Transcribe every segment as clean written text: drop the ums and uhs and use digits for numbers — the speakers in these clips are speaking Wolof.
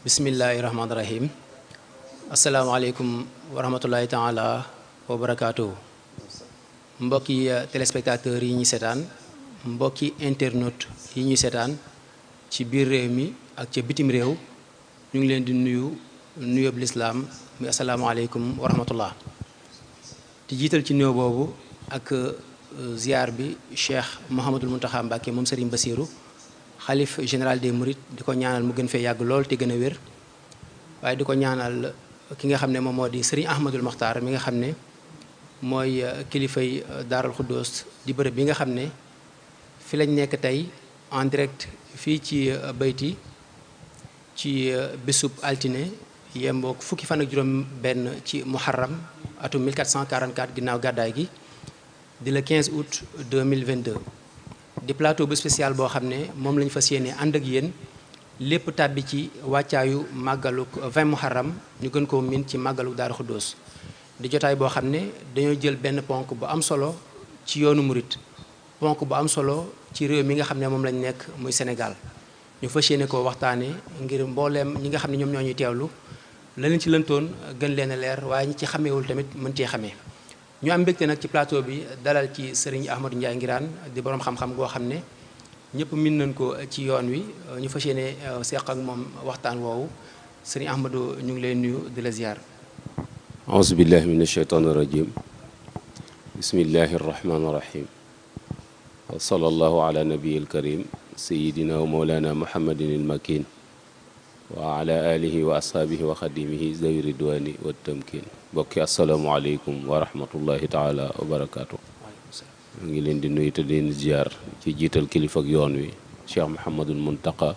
Bismillahirrahmanirrahim. Assalamualaikum warahmatullahi taala wabarakatuh. Mbokki téléspectateurs yi ñi sétane, mbokki internautes yi ñi sétane ci biir réew mi ak ci bitim réew, ñu ngi leen di nuyu l'islam mi assalamualaikum warahmatullah. Di jiital ci nuyu bobu ak ziar bi Cheikh Mouhamadul Mountakha Mbacké mom Serigne Bassirou Khalif général des Mourides diko ñaanal mu gën fee yàgg lool te gën a wér waaye di ko ñaanal ki nga xam ne moom moo di Serigne Ahmadul Mokhtar mi nga xam ne mooy kilifay Daarul Xuddoos di bërëb bi nga xam ne fi lañ nekk tey en direct fii ci bayti ci bésub altine yemboog fukki fan ak juróom benn ci muharram atum 1444 ginnaaw gàddaay gi di le 15 août 2022 di plateau bu spécial boo xam ne moom lañu fas yéene ànd ak yéen lépp tàbbi ci wàccaayu màggaluk 20 muharram ñu gën koo min ci màggaluk Daaru Xuddoos di jotaay boo xam ne dañoo jël benn ponk bu am solo ci yoonu murit ponk bu am solo ci réew mi nga xam ne moom lañ nekk muy Sénégal ñu fas yéene koo waxtaane ngir mbooleem ñi nga xam ne ñoom ñoo ñuy teewlu la leen ci lëntoon gën leen a leer waaye ñi ci xameewul tamit mën cee xamee ñu am mbégte nag ci plateau bi dalal ci Serigne Ahmadou Ndiaye Nguirane di borom xam-xam goo xam ne ñëpp min nañ ko ci yoon wi ñu fas yéene seq ak moom waxtaan woowu Serigne Ahmadou ñu ngi lay nuyu di la ziar. auzu billahi min ashaytaani rajim bismillahi arrahmani irrahim wa sallallahu ala nabiyil karim sayidina wa mawlana muhammadin il makin wa ala alihi wa ashaabihi wa xadimihi zawi ridwani wa tamkin bokki asalaamualeykum wa rahmatullahi taala wa barakaatu. mu ngi leen di nuyu te di leen ziar ci jiital kilifa ak yoon wi Cheikh Mouhamadul Mountakha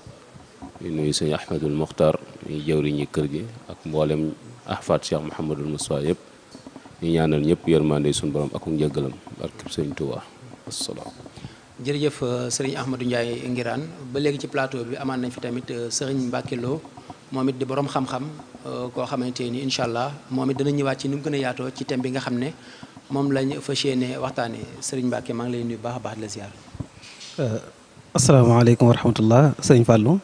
di nuyu sëñ Ahmadul Mokhtar ñuy jawriñi kër gi ak mboolem ahfaat Cheikh Mouhamadul Moussa yëpp ñu ñaanal ñëpp yërmande suñu borom ak njëggalam barkeb sëñ Tuubaa asalaam. jërëjëf Serigne Ahmadou Ndiaye Nguirane ba léegi ci plateau bi amaan nañ fi tamit Serigne Mbacké Lo moom it di borom xam-xam koo xamante ni incha allah moom it dana ñëwaat ci ni mu gën a yaatoo ci thème bi nga xam ne moom lañ fas yéene waxtaanee Serigne Mbacké maa ngi lay nuyu baax a baax di la ziar. asalaamaaleykum wa rahmatullah Serigne Fallou.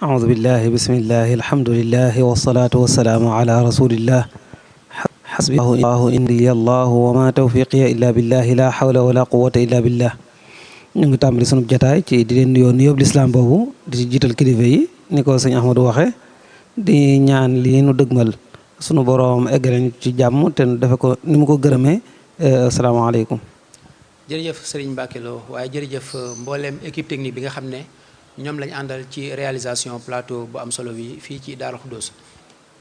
aoudu billahi bismillahi alhamdulillahi wasalaatu wasalaamu ala rasulillah. xasbi allahu indi allahu wa ma tawfiqiya illa billahi la hawla wala quwata illa billah. ñu ngi tàmbali sunu jataay ci di leen nuyoo nuyoo lislaam boobu di ci jiital kilifa yi ni ko sëñ Ahmadou waxe di ñaan lii nu dëgmal sunu boroom eggale ñu ci jàmm te nu defe ko ni mu ko gërëmee. asalaamaaleykum. jërëjëf Serigne Mbacké Lo waaye jërëjëf mbooleem équipe technique bi nga xam ne ñoom lañ àndal ci réalisation plateau bu am solo bi fii ci Daaru Xuddoos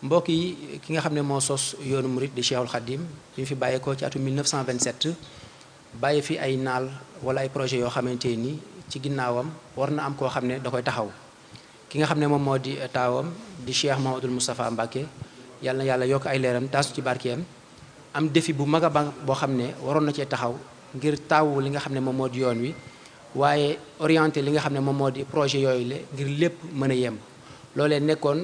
mbokk yi ki nga xam ne moo sos yoonu murit di Cheikhul Khadim bi mu fi bàyyeekoo ci atum 1927 bàyyi fi ay naal wala ay projet yoo xamante ni ci ginnaawam war na am koo xam ne da koy taxaw ki nga xam ne moom moo di taawam di Cheikh Mouhamadoul Moustapha Mbacké yàlla na yàlla yokk ay leeram taasu ci barkeem am défi bu mag a mag boo xam ne waroon na cee taxaw ngir taawu li nga xam ne moom moo di yoon wi waaye orienté li nga xam ne moom moo di projet yooyu la ngir lépp mën a yemb loolee nekkoon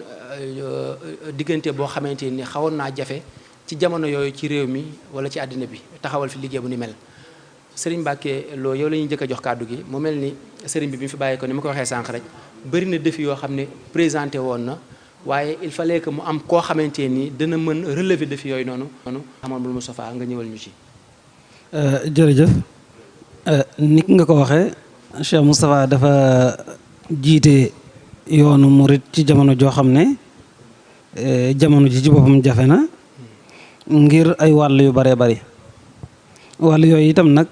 diggante boo xamante ni xawoon naa jafe ci jamono yooyu ci réew mi wala ci àddina bi taxawal fi liggéey bu ni mel Serigne Mbacké Lo yow la ñuy njëkk a jox kàddu gi mu mel ni Serigne bi mu fi bàyyee ko ni ma ko waxee sànq rek bëri na défi yoo xam ne présenté woon na waaye il fallait que mu am koo xamante ni dana mën relever défi yooyu noonu Mouhamadou Moustapha nga ñëwal ñu ci. jërëjëf ni nga ko waxee Cheikh Moustapha dafa jiite yoonu murit ci jamono joo xam ne jamono ji ci boppam jafe na ngir ay wàll yu baree bari wàll yooyu itam nag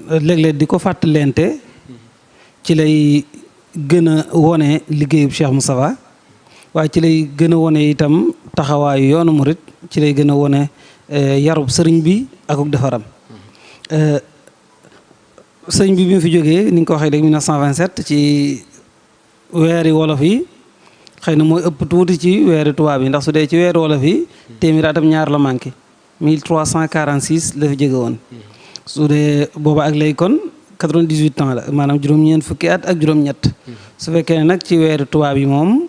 léeg-léeg di ko fàttalente ci lay gën a wone liggéeyub Cheikh Moustapha waaye ci lay gën a wone itam taxawaayu yoonu murit ci lay gën a wone yarub sëriñ bi akuk defaram sëriñ bi mu fi jógee ni nga ko waxee léegi 1927 ci weeri wolof yi xëy na mooy ëpp tuuti ci weeri tubaab yi ndax su dee ci weeri wolof yi téeméer atam ñaar la manqué 1346 la fi jóge woon su dee booba ak léegi kon 98 ans la maanaam juróom-ñeent fukki at ak juróom-ñett su fekkee ne nag ci weeri tubaab yi moom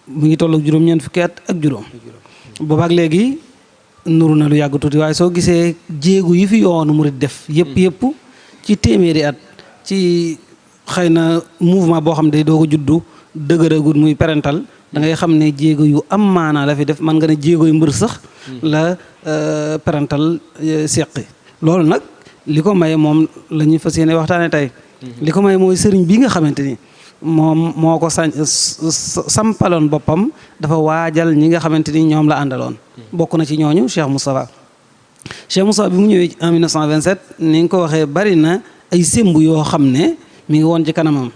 mu ngi toll ak juróom-ñeent fukki at ak juróom booba ak léegi nuru na lu yàgg tuuti waaye soo gisee jéegu yi fi yoonu murit def yëpp ci téeméeri at ci xëy na mouvement boo xam ne doo ko juddu dëgëragul muy parental da ngay xam ne jéego yu am maanaa la fi def man nga ne jéego yu mbër sax la parental seqi loolu nag li ko maye moom la ñuy fas yéene waxtaane tey li ko maye mooy sëriñ bi nga xamante ni moom moo ko sampaloon boppam dafa waajal ñi nga xamante ni ñoom la àndaloon bokk na ci ñooñu Cheikh Moustapha bi mu ñëwee en 1927 ni nga ko waxee bari na ay sémb yoo xam ne mi ngi woon ci kanamam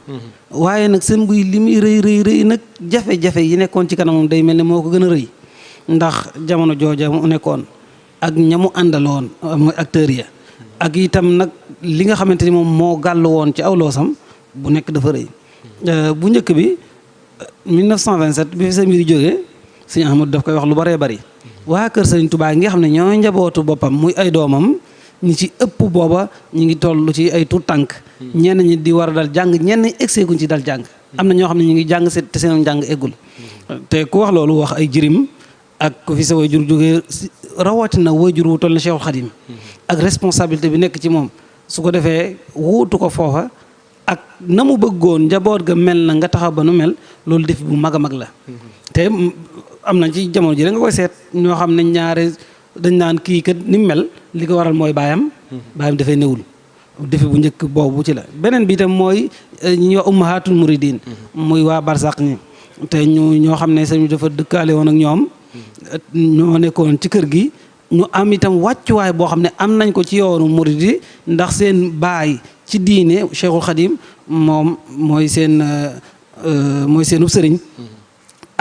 waaye nag sémb yi li muy rëy nag jafe-jafe yi nekkoon ci kanamam day mel ne moo ko gën a rëy ndax jamono jooja mu nekkoon ak ñamu àndaloon mooy acteurs ya ak itam nag li nga xamante ni moom moo gàll woon ci aw loosam bu nekk dafa rëy bu njëkk bi 1927 bi fi sa mbir jógee sëñ Ahmadu daf koy wax lu bëree bëri waa kër sëñ Tuubaa ngi xam ne ñoo njabootu boppam muy ay doomam ñi ci ëpp booba ñu ngi toll ci ay tuut tànk ñenn ñi di war a dal jàng ñenn egseeguñ ci dal jàng am na ñoo xam ne ñu ngi jàng te seen jàng eggul te ku wax loolu wax ay jirim ak ku fi sa waajur jógee rawatina waajur wu toll na Cheikhul Khadim ak responsabilité bi nekk ci moom su ko defee wuutu ko foofa ak na mu bëggoon njaboot ga mel na nga taxaw ba nu mel loolu def bu mag a mag la te am na ci jamono ji da nga koy seet ñoo xam ne ñaare dañ naan kii kat ni mu mel li ko waral mooy baayam dafay newul defi bu njëkk boobu ci la beneen bi itam mooy ñi ñuy wax ummahatul muridin muy waa barsaq ñi te ñoo xam ne sañu dafa dëkkaale woon ak ñoom ñoo nekkoon ci kër gi ñu am itam wàccuwaay boo xam ne am nañ ko ci yoonu murid yi ndax seen baay ci diine Cheikhul Khadim moom mooy seenub sëriñ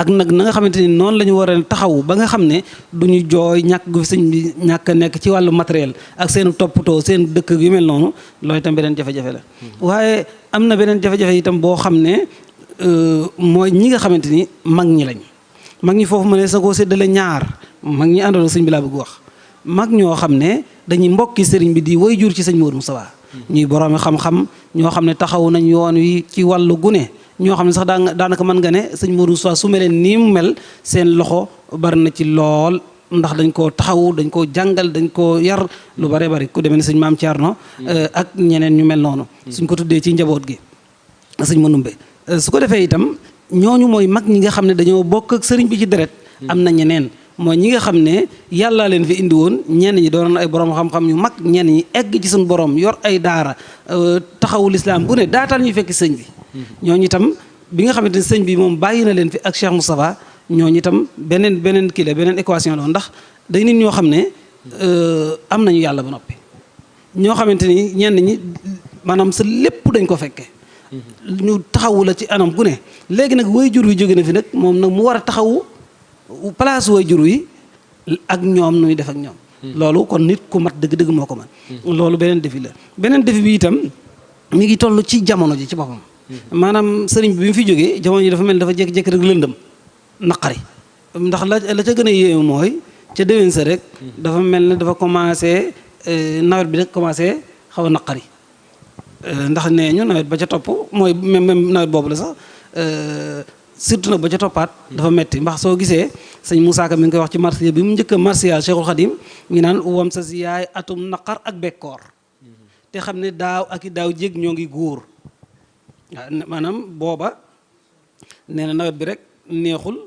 ak nag na nga xamante ni noonu la ñu war a taxaw ba nga xam ne du ñu jooy ñàkk gu fi sëñ bi ñàkk a nekk ci wàllu matériel ak seen toppatoo seen dëkk yu mel noonu loolu itam beneen jafe-jafe la waaye am na beneen jafe-jafe itam boo xam ne mooy ñi nga xamante ni mag ñi lañ mag ñi foofu ma ne sa koo séddale ñaar mag ñi àndal sëñ bi laa bëgg wax mag ñoo xam ne dañuy mbokki sëriñ bi di way jur ci sëñ Modou Moustapha ñuy boroomi xam-xam ñoo xam ne taxaw nañ yoon wi ci wàllu gune ñoo xam ne sax daanaka mën nga ne sëñ Modou Moustapha su meleen nii mu mel seen loxo bari na ci lool ndax dañ koo taxaw dañ koo jàngal dañ koo yar lu bare bari ku demee ne sëñ Maam Thierno ak ñeneen ñu mel noonu suñ ko tuddee ci njaboot gi sëñ Manumbe su ko defee itam ñooñu mooy mag ñi nga xam ne dañoo bokk ak sëriñ bi ci deret am na ñeneen mooy ñi nga xam ne yàllaa leen fi indi woon ñenn ñi doon ay borom xam-xam yu mag ñenn ñi egg ci suñu borom yor ay daara taxawu lislaam bu ne daatal ñu fekk sëñ bi ñooñu itam bi nga xamante ne sëñ bi moom bàyyi na leen fi ak Cheikh Moustapha ñooñu itam beneen kii la beneen équation la ndax day nit ñoo xam ne am nañu yàlla ba noppi ñoo xamante ni ñenn ñi maanaam sa lépp dañ ko fekke ñu taxawu la ci anam gu ne léegi nag waajur wi jóge na fi nag moom nag mu war a taxawu place waajur wi ak ñoom nuy def ak ñoom loolu kon nit ku mat dëgg-dëgg moo ko man loolu beneen défi la beneen défi bi itam mi ngi toll ci jamono ji ci boppam maanaam sëriñ bi mu fi jógee jamono ji dafa mel dafa jékki-jékki rek lëndëm naqari ndax la ca gën a yéeme mooy ca déwén sa rek dafa mel ne dafa commencé nawet bi rek commencé xaw a naqari ndax nee ñu nawet ba ca topp mooy même nawet boobu la sax surtout nag ba ca toppaat dafa metti ndax soo gisee sëñ Moussa Ka mi ngi koy wax ci marsiya bi mu njëkk a marsiya Cheikhul Khadim mi ngi naan wam sa si yaay atum naqar ak bekkoor te xam ne daaw ak i daaw jég ñoo ngi góor waaw maanaam booba nee na nawet bi rek neexul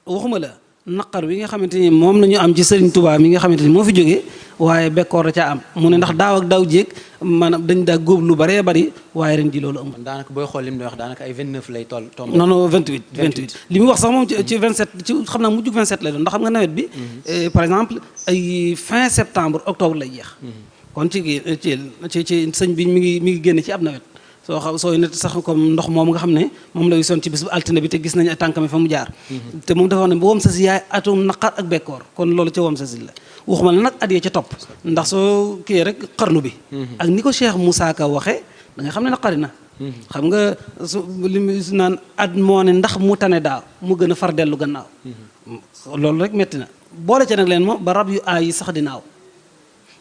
waxuma la naqar wi nga xamante ni moom la ñu am ci Serigne Touba mi nga xamante ni moo fi jógee waaye bekkoor da caa am mu ne ndax daaw ak daaw jéeg maanaam dañ daa góob lu bëree bëri waaye ren ji loolu amul. daanaka booy xool li mu wax daanaka ay 29 lay toll. non non 28 li mu wax sax moom ci 27 ci xam naa mujjug 27 lay doon ndax xam nga nawet bi. par exemple ay fin septembre octobre lay jeex. kon ci sëñ bi mi ngi génn ci ab nawet. sooy net sax comme ndox moom nga xam ne moom lay son ci bis bu altine bi te gis nañu tànkami fa mu jaar te moom dafa wax ne bu wam sa si yaay atum naqar ak bekkoor kon loolu ca wam sa si la waxuma la nag at yee ca topp ndax soo kii rek xarnu bi ak ni ko Cheikh Moussa Ka waxe da nga xam ne naqari na xam nga su li mu naan at moo ne ndax mu tane daaw mu gën a far dellu gannaaw loolu rek metti na boole ca nag leen moom ba rab yu aay yi sax di naaw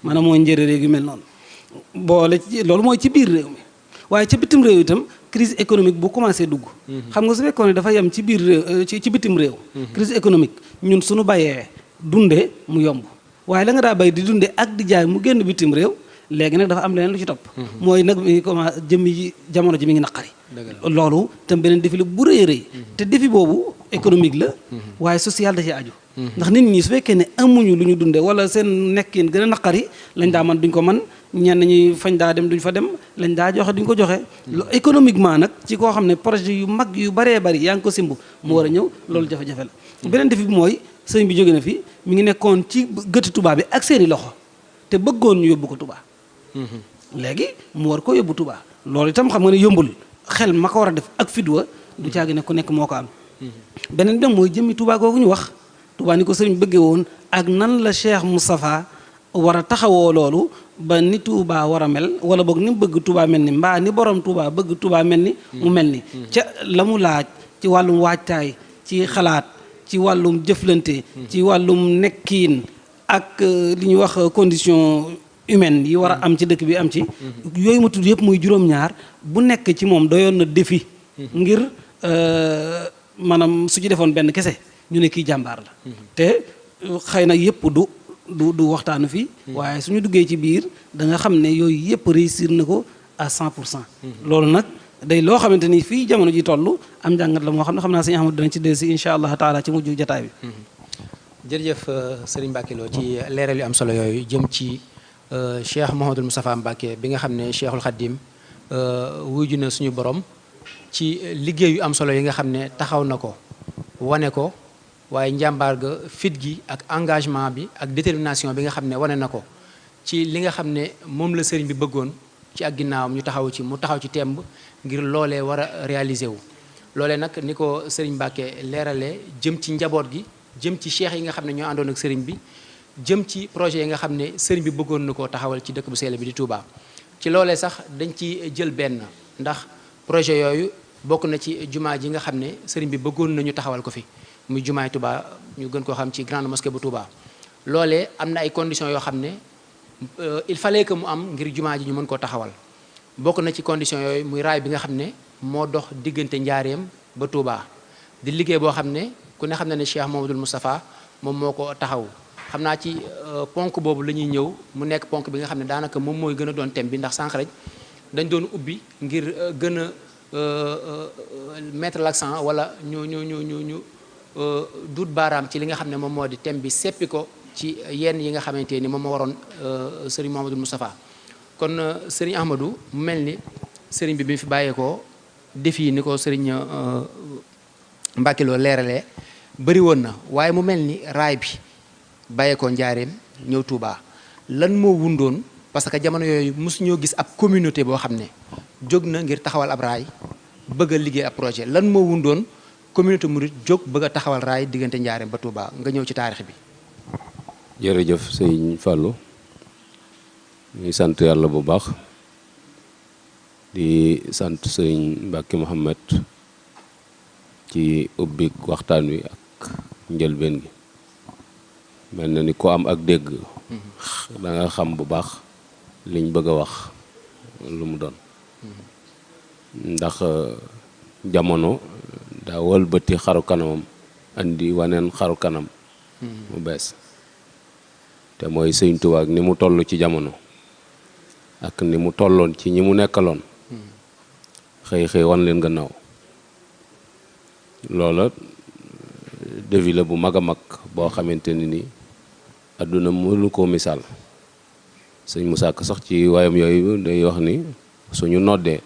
maanaam mooy njëriñ yu mel noonu boole ci loolu mooy ci biir réew mi waaye ca bitim réew itam crise économique bu commencé dugg xam nga su fekkoon ne dafa yem ci biir réew ci bitim réew crise économique ñun suñu bayee dunde mu yomb waaye la nga daa bay di dunde ak di jaay mu génn bitim réew léegi nag dafa am leneen lu ci topp mooy nag mi commencé jëmmi ji jamono ji mi ngi naqari loolu tam beneen défi la bu rëy rëy te défi boobu économique la waaye social da ci aju ndax nit ñi su fekkee ne amuñu lu ñu dundee wala seen nekkin gën a naqari lañ daa man duñ ko man ñenn ñi fañ daa dem duñ fa dem lañ daa joxe duñ ko joxe économiquement nag ci koo xam ne projet yu mag yu baree bari yaa ngi ko simb mu war a ñëw loolu jafe-jafe la beneen défi bi mooy sëñ bi jóge na fi mi ngi nekkoon ci gëti Touba bi ak seeni loxo te bëggoon ñu yóbbu ko Touba léegi mu war ko yóbbu Touba loolu itam xam nga ne yombul xel ma ko war a def ak fidwa du caagi ne ku nekk moo ko am beneen dem mooy jëmmi Touba googu ñu wax Touba ni ko sëriñ bëggee woon ak nan la Cheikh Moustapha war a taxawoo loolu ba ni Touba war a mel wala boog ni mu bëgg Touba mel ni mbaa ni borom Touba bëgg Touba mel ni mu mel ni ca la mu laaj ci wàllum waajtaay ci xalaat ci wàllum jëflante ci wàllum nekkiin ak li ñuy wax condition humaine yi war a am ci dëkk bi am ci yooyu ma tudd yëpp muy juróom-ñaar bu nekk ci moom doyoon na défi ngir maanaam su ci defoon benn kese ñu ne kii jàmbaar la te xëy na yëpp du waxtaanu fii waaye suñu duggee ci biir da nga xam ne yooyu yëpp réussir na ko à 100% loolu nag day loo xamante ni fii jamono ji toll am njàngat la moo xam ne xam naa sëñ Ahmadu danañ ci dellu si incha allah taala ci mujj jataay bi jërëjëf Serigne Mbacke Lo ci leeral yu am solo yooyu jëm ci Cheikh Mouhamadul Moustapha Mbacke bi nga xam ne Cheikhul Khadim wuyu na suñu borom ci liggéey yu am solo yi nga xam ne taxaw na ko wane ko waaye njàmbaar ga fit gi ak engagement bi ak détermination bi nga xam ne wane na ko ci li nga xam ne moom la sëriñ bi bëggoon ci ak ginnaawam ñu taxaw ci mu taxaw ci temb ngir loolee war a réaliser wu loolee nag ni ko sëriñ Mbacke leeralee jëm ci njaboot gi jëm ci cheikh yi nga xam ne ñoo àndoon ak sëriñ bi jëm ci projet yi nga xam ne sëriñ bi bëggoon na koo taxawal ci dëkk bu sell bi di Touba ci loolee sax dañ ci jël benn ndax projet yooyu bokk na ci jumaa ji nga xam ne sëriñ bi bëggoon nañu taxawal ko fi muy jumaay Touba ñu gën koo xam ci grande mosquée bu Touba loolee am na ay conditions yoo xam ne il fallait que mu am ngir jumaa ji ñu mën koo taxawal bokk na ci conditions yooyu muy raay bi nga xam ne moo dox diggante njaareem ba Touba di liggéey boo xam ne ku ne xam ne ne Cheikh Mouhamadoul Moustapha moom moo ko taxaw xam naa ci ponk boobu la ñuy ñëw mu nekk ponk bi nga xam ne daanaka moom mooy gën a doon thème bi ndax sànq rek dañ doon ubbi ngir gën a mettre l'accent wala ñu duut baaraam ci li nga xam ne moom moo di thème bi seppi ko ci yenn yi nga xamante ni moom moo waroon Serigne Mouhamadoul Moustapha kon Serigne Ahmadou mu mel ni Serigne bi fi bàyyeekoo défi ni ko Serigne Mbacke Lo leeralee bëri woon na waaye mu mel ni raay bi bàyyeekoo njaareem ñëw Touba lan moo wundoon parce que jamono yooyu mosu ñoo gis ab communauté boo xam ne jóg na ngir taxawal ab raay bëgg a liggéey ab projet lan moo wundoon communauté murid jóg bëgg a taxawal raay diggante njaareem ba Touba nga ñëw ci taarix bi. jërëjëf sëñ Fallou ñuy sant yàlla bu baax di sant sëñ Mbacke Mouhamed ci ubbi waxtaan wi ak njëlbeen gi mel na ni ko am ak dégg da nga xam bu baax liñ bëgg a wax lu mu doon ndax jamono daa wëlbati xaru kanamam andi waneen xaru kanam mu bees te mooy sëñ Tuubaa ak ni mu toll ci jamono ak ni mu tolloon ci ñi mu nekkaloon xëy wan leen gannaaw loola défi la bu mag a mag boo xamante ni àdduna mënu koo misaal sëñ Musaa Ka sax ci waayam yooyu day wax ni suñu noddee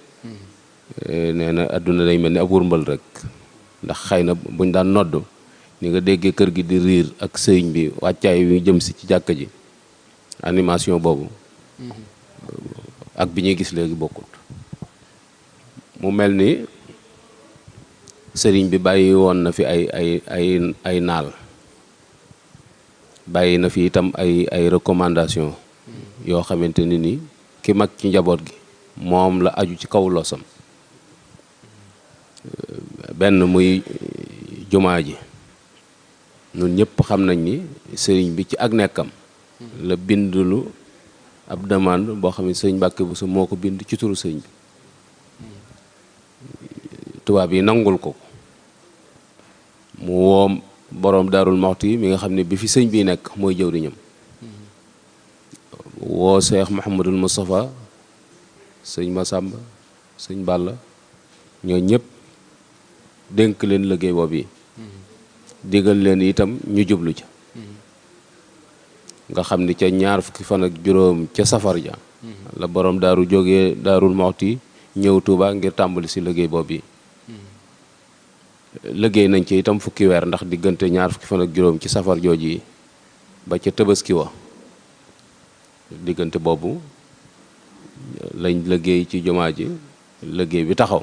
nee na àdduna day mel ni ab wurmbal rek ndax xëy na buñ daan nodd ni nga déggee kër gi di riir ak sëñ bi wàccaay wi jëm si ci jàkka ji animation boobu ak bi ñuy gis léegi bokkut mu mel ni sëriñ bi bàyyi woon na fi ay naal bàyyi na fi itam ay recommandation yoo xamante ni ki mag ci njaboot gi moom la aju ci kaw losam benn muy jumaa ji ñun ñëpp xam nañ ni sëriñ bi ci ak nekkam la bindulu ab demande boo xam ne sëriñ Mbàkke Buso moo ko bind ci turu sëriñ bi tubaab yi nangul ko mu woom boroom Daarul Muxti mi nga xam ne bi fi sëñ bi nekk mooy jëwriñam woo Cheikh Mouhamadul Moustapha sëñ Massamba sëñ Balla ñoo ñëpp dénk leen liggéey boobu yi digal leen itam ñu jublu ca nga xam ni ca ñaar fukki fan ak juróom ca safar ja la borom daaru jógee Daarul Muxti ñëw Tuuba ngir tàmbali si liggéey boobu yi liggéey nañ ci itam fukki weer ndax diggante ñaar fukki fan ak juróom ci safar jooju yi ba ca Tabaski wa diggante boobu lañ liggéey ci jumaa ji liggéey bi taxaw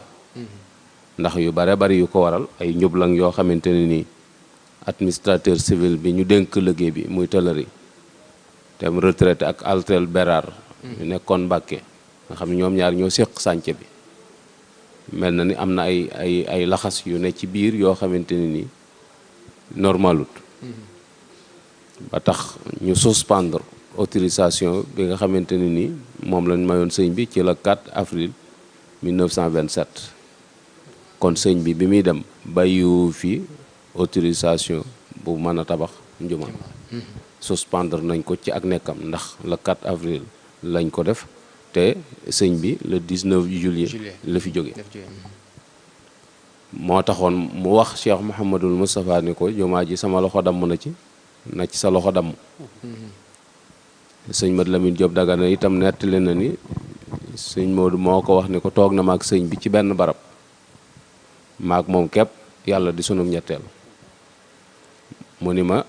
ndax yu bare bari yu ko waral ay njublang yoo xamante ne nii administrateur civil bi ñu dénk liggéey bi muy tëlëri te mu retraité ak Altel Bérard ñu nekkoon Mbàkke nga xam ne ñoom ñaar ñoo séq sànce bi mel na ni am na ay laxas yu ne ci biir yoo xamante ne nii normalut ba tax ñu suspendre autorisation bi nga xamante ne nii moom lañ mayoon sëñ bi ci la 4 avril 1927 kon sëñ bi muy dem bàyyiwu fi autorisation bu mën a tabax njuma suspendre nañ ko ci ak nekkam ndax le 4 avril lañ ko def te sëñ bi le 19 juillet la fi jóge moo taxoon mu wax Cheikh Mouhamadul Moustapha ni ko jumaa ji sama loxo damm na ci sa loxo damm sëñ Mat Lamine Diop Dagana itam nettali na ni sëñ Modou moo ko wax ni ko toog na maag sëñ bi ci benn barab maag moom képp yàlla di sunu ñetteel mu ni ma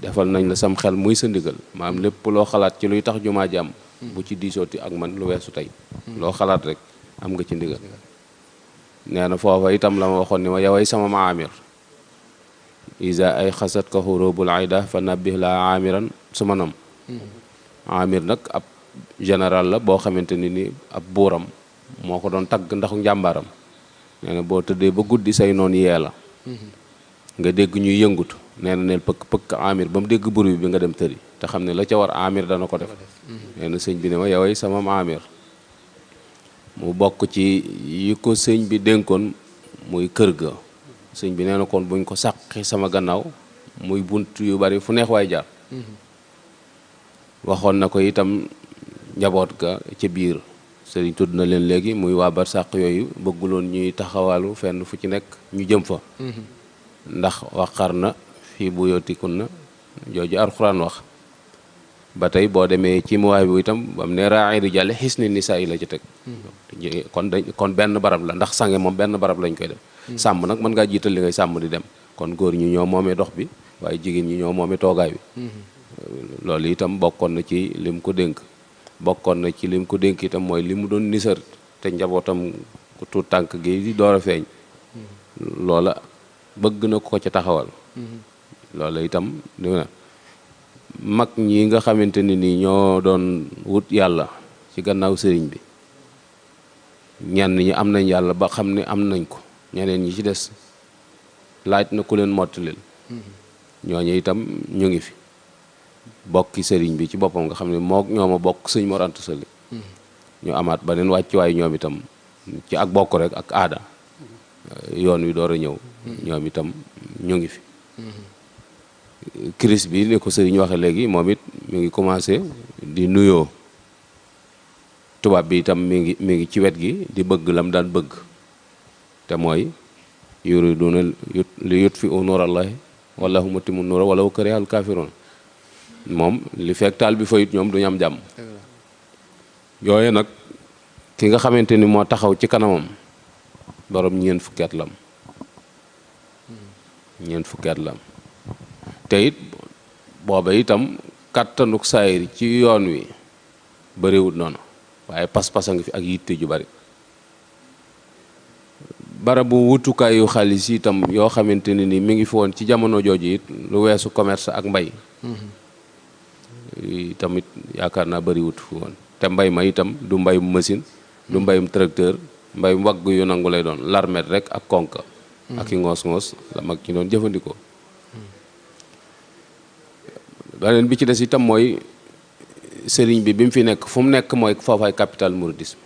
defal nañ la sam xel muy sa ndigal maam lépp loo xalaat ci luy tax jumaa ji am bu ci diisooti ak man lu weesu tey loo xalaat rek am nga ci ndigal nee na foofa itam la ma waxoon ni ma yaway sama maamir isa ay xasat ka xurubul ayda fa nabbih la amiran su ma nam amir nag ab général la boo xamante ni ab buuram moo ko doon tagg ndax njàmbaaram nee na boo tëddee ba guddi say noon yee la nga dégg ñuy yëngutu nee na neel pëkk amir ba mu dégg bruit bi nga dem tëri te xam ne la ca war amir dana ko def nee na sëñ bi ne ma yoway sama amir mu bokk ci yi ko sëñ bi dénkoon muy kër ga sëñ bi nee na kon buñ ko sàqi sama gannaaw muy bunt yu bari fu neex waay jaar waxoon na ko itam njaboot ga ca biir sëriñ tudd na leen léegi muy waa barsàq yooyu bëgguloon ñuy taxawalu fenn fu ci nekk ñu jëm fa ndax waqar na fii bu yootikun na jooju alxuraan wax ba tey boo demee ci muwaay bi itam bam ne ra'idu jàlle xis ni nisaa yi la ci teg kon benn barab la ndax sange moom benn barab lañ koy def sàmm nag mën ngaa jiital li ngay sàmm di dem kon góor ñi ñoo moomee dox bi waaye jigéen ñi ñoo moomee toogaay bi loolu itam bokkoon na ci lim ko dénk bokkoon na ci lim ko dénk itam mooy li mu doon nisar te njabootam ku tuut tànk gi di door a feeñ loola bëgg na ko ca taxawal loola itam dina mag ñi nga xamante ne ni ñoo doon wut yàlla ci gannaaw sëriñ bi ñenn ñi am nañ yàlla ba xam ne am nañ ko ñeneen ñi ci des laaj na ku leen mottalil ñooñu itam ñu ngi fi bokki sëriñ bi ci boppam nga xam ne moo ñooma bokk sëñ Mor Anta Sali ñu amaat beneen wàccuwaay ñoom itam ci ak bokk rek ak aada yoon wi door a ñëw ñoom itam ñu ngi fi crise bi ni ko sëriñ waxe léegi moom it mi ngi commencé di nuyoo tubaab bi itam mi ngi ci wet gi di bëgg lam daan bëgg te mooy yuriduna li yutfi'u nuurallahi wallahu mutimmu nuura walaw karihal kaafiruun moom li fekk taal bi fayut ñoom duñu am jàmm yooyu nag ki nga xamante ni moo taxaw ci kanamam borom ñeent fukki at lam te it booba itam kàttanuk saayir ci yoon wi bariwut noonu waaye pas-pas a ngi fi ak yitte ju bari barabu wutukaayu xaalis itam yoo xamante ne ni mi ngi fi woon ci jamono jooju it lu weesu commerce ak mbay tamit yaakaar naa bariwut fi woon te mbay ma itam du mbayum machine du mbayum tracteur mbayum wagg yu nangu lay doon larmet rek ak konka ak i ngoos-ngoos la mag ñi doon jëfandikoo beneen bi ci des itam mooy sëriñ bi mu fi nekk fu mu nekk mooy foofaay capital mouridisme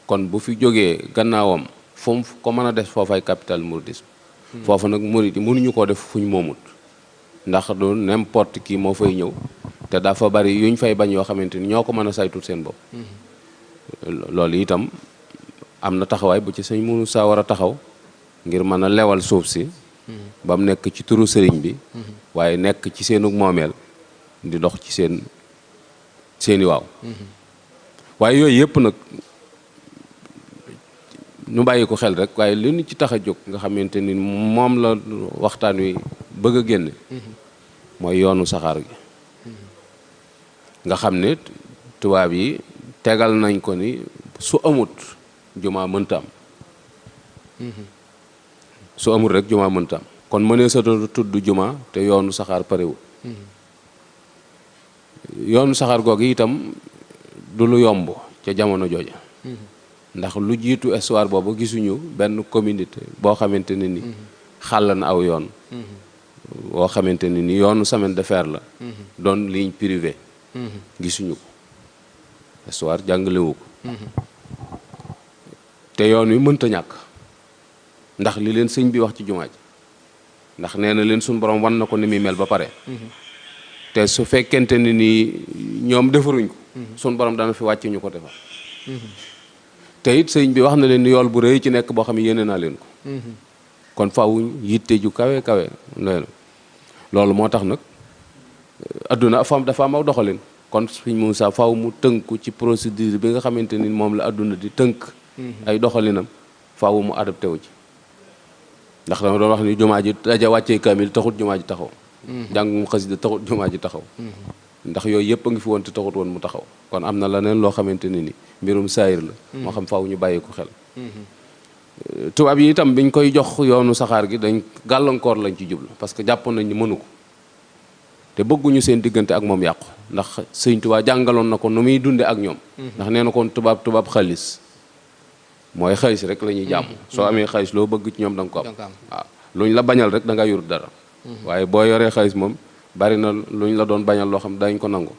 kon bu fi jógee gannaawam fu mu ko mën a def foofaay capital mouridisme foofu nag murid yi mënuñu koo def fuñ moomut ndax du n'importe qui moo fay ñëw te te dafa bari yuñ fay bañ yoo xamante ni ñoo ko mën a saytul seen bopp. loolu itam am na taxawaay bu ci sëñ Moussa war a taxaw ngir mën a lewal suuf si ba mu nekk ci turu sëriñ bi waaye nekk ci seenu moomeel di dox ci seeni waaw waaye yooyu yëpp nag ñu bàyyi ko xel rek waaye li ñu ci tax a jóg nga xamante ni moom la waxtaan wi bëgg a génne mooy yoonu saxaar gi nga xam ne tubaab yi tegal nañ ko ni su amut jumaa mënta am su amut rek jumaa mënta am kon mënee sa tudd jumaa te yoonu saxaar parewul yoonu saxaar googu itam du lu yomb ca jamono jooja ndax lu jiitu histoire boobu gisuñu benn communauté boo xamante ne ni xàll na aw yoon boo xamante ne ni yoonu chemin de fer la doon ligne privée gisuñu ko histoire jàngalewu ko te yoon wi mënta ñàkk ndax li leen sëñ bi wax ci jumaa ji ndax nee na leen suñu borom wan na ko ni muy mel ba pare te su fekkente ni nii ñoom defaruñ ko suñu borom dana fi wàcc ñu ko defar te it sëñ bi wax na leen ni yool bu rëy ci nekk boo xam ne yéene naa leen ko kon fawuñ yitte ju kawe kawe loolu moo tax nag adduna dafa am aw doxalin kon sëñ Moussa faw mu tënku ci procédure bi nga xamante ni moom la adduna di tënk ay doxalinam faw mu adapté wu ci ndax dama doon wax ni jumaa ji daja wàccee kaamil taxut jumaa ji taxaw jàngum xasida taxut jumaa ji taxaw ndax yooyu yëpp a ngi fi woon te taxut woon mu taxaw kon am na leneen loo xamante ne ni mbirum saayir la moo xam faw ñu bàyyi ko xel tubaab yi itam biñ koy jox yoonu saxaar gi dañ gàllankoor lañ ci jublu parce que jàppoon nañ ni mënu ko te bëgguñu seen diggante ak moom yàqu ndax sëñ Tuubaa jàngaloon na ko nu muy dunde ak ñoom ndax nee na koon tubaab xaalis mooy xaalis rek la ñuy jàmm soo amee xaalis loo bëgg ci ñoom da nga ko am waaw luñ la bañal rek da nga yor dara waaye boo yoree xaalis moom bari na luñ la doon bañal loo xam dañ ko nangu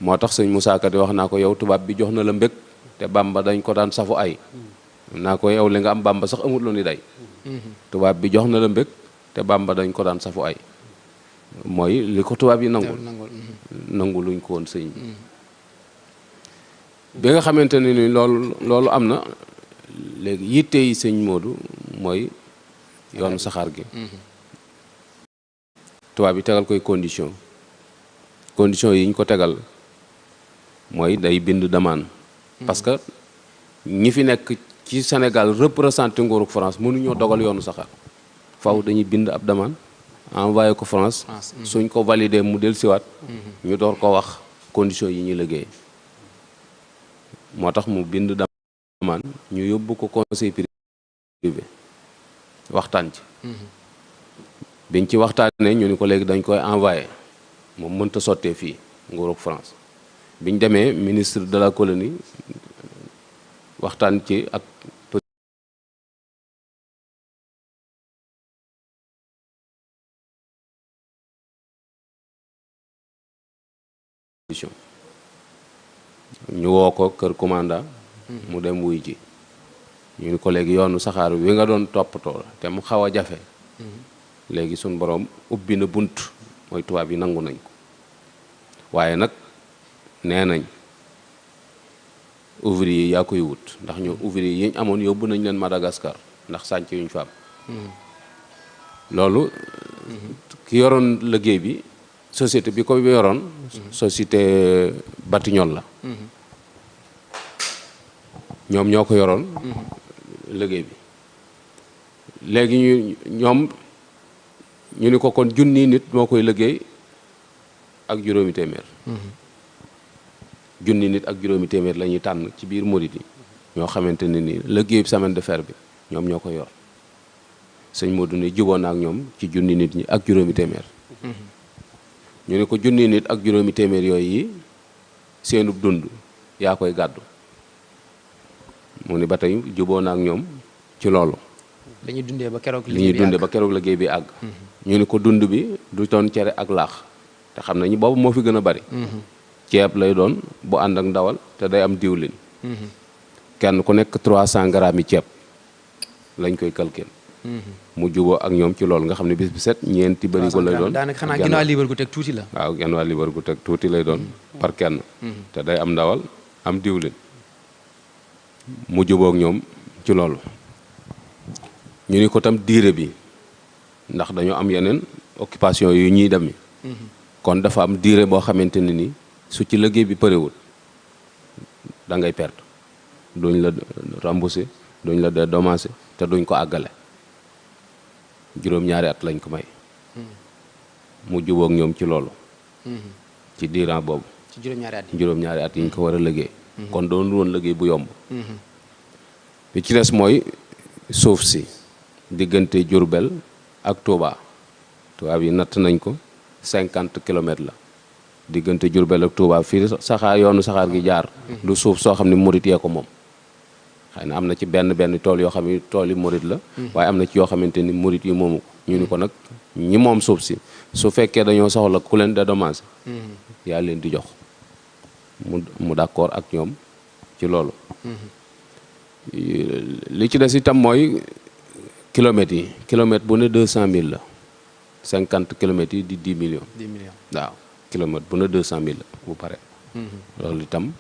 moo tax sëñ Moussa Ka di wax naa ko yow tubaab bi jox na la mbég te Bàmba dañ ko daan safu ay naa ko yow li nga am Bàmba sax amut lu ni day tubaab bi jox na la mbég te Bàmba dañ ko daan safu ay mooy li ko tubaab yi nangu luñ ko woon sëñ bi nga xamante ne ni loolu am na léegi yitte yi sëñ Modou mooy yoonu saxaar gi tubaab yi tegal koy condition yi ñu ko tegal mooy day bind demande parce que ñi fi nekk ci Sénégal représenté nguurug France mënuñoo dogal yoonu saxaar faw dañuy bind ab demande envoyé ko France suñ ko validé mu del siwaat ñu door ko wax condition yi ñuy liggéey moo tax mu bind demande ñu yóbbu ko conseil privé waxtaan ci biñ ci waxtaanee ñu ni ko léegi dañ koy envoyé moom mënta sottee fii nguurug France biñ demee ministre de la colonie waxtaan ci ak ñu woo ko kër commandant mu dem wuy ji ñu ni ko léegi yoonu saxaar wi nga doon toppatoo te mu xaw a jafe léegi suñ borom ubbi na bunt mooy tubaab yi nangu nañ ko waaye nag nee nañ ouvrier yi yaa koy wut ndax ñu ouvrier yi ñu amoon yóbbu nañ leen Madagascar ndax sànc yuñ fa am loolu ki yoroon liggéey bi société bi ko yoroon société Batignolles la ñoom ñoo ko yoroon liggéey bi léegi ñu ni ko kon junni nit moo koy liggéey ak juróomi téeméer junni nit ak juróomi téeméer la ñuy tànn ci biir murit yi ñoo xamante ne ni liggéey chemin de fer bi ñoom ñoo ko yor sëñ Modou ni juboon na ak ñoom ci junni nit ñi ak juróomi téeméer ñu ne ko junni nit ak juróomi téeméer yooyu yi seenub dund yaa koy gàddu mu ni ba tey juboo na ak ñoom ci loolu li ñuy dundee ba keroog liggéey bi àgg ñu ni ko dund bi du doon cere ak laax te xam nañu boobu moo fi gën a bari ceeb lay doon bu ànd ak ndawal te day am diwlin kenn ku nekk 300 grammes yi ceeb lañ koy calculer mu juboo ak ñoom ci loolu nga xam ne bis bi set ñeenti bërigo lay doon daanaka xanaa ginnaaw liibar gu teg tuuti la. waaw genn waa liibar gu teg tuuti lay doon par kenn te day am ndawal am diwlin mu juboo ak ñoom ci loolu ñu ni ko tam diire bi ndax dañoo am yeneen occupation yu ñuy dem kon dafa am diire boo xamante ne ni su ci liggéey bi përewul da ngay perte duñ la remboursé duñ la dédommagé te duñ ko àggale juróom-ñaari at lañ ko may mu jubóog ñoom ci loolu ci diiran boobu ci juróom-ñaari at yi ñu ko war a liggéey kon doon woon liggéey bu yomb li ci des mooy suuf si diggante Jurbel ak Touba tubaab yi natt nañ ko 50 kilomètres la diggante Jurbel ak Touba fii saxaar yoonu saxaar gi jaar du suuf soo xam ne murit yee ko moom xëy na am na ci benn tool yoo xam ne tool yi murit la waaye am na ci yoo xamante ni murit yi moomu ñu ni ko nag ñi moom suuf si su fekkee dañoo soxla ku leen dédommagé yaa leen di jox mu d'accord ak ñoom ci loolu li ci des itam mooy kilomètre bu ne 200 000 la 50 kilomètres yi di 10 millions. 10 millions waaw kilomètre bu ne 200 000 la bu pare. loolu itam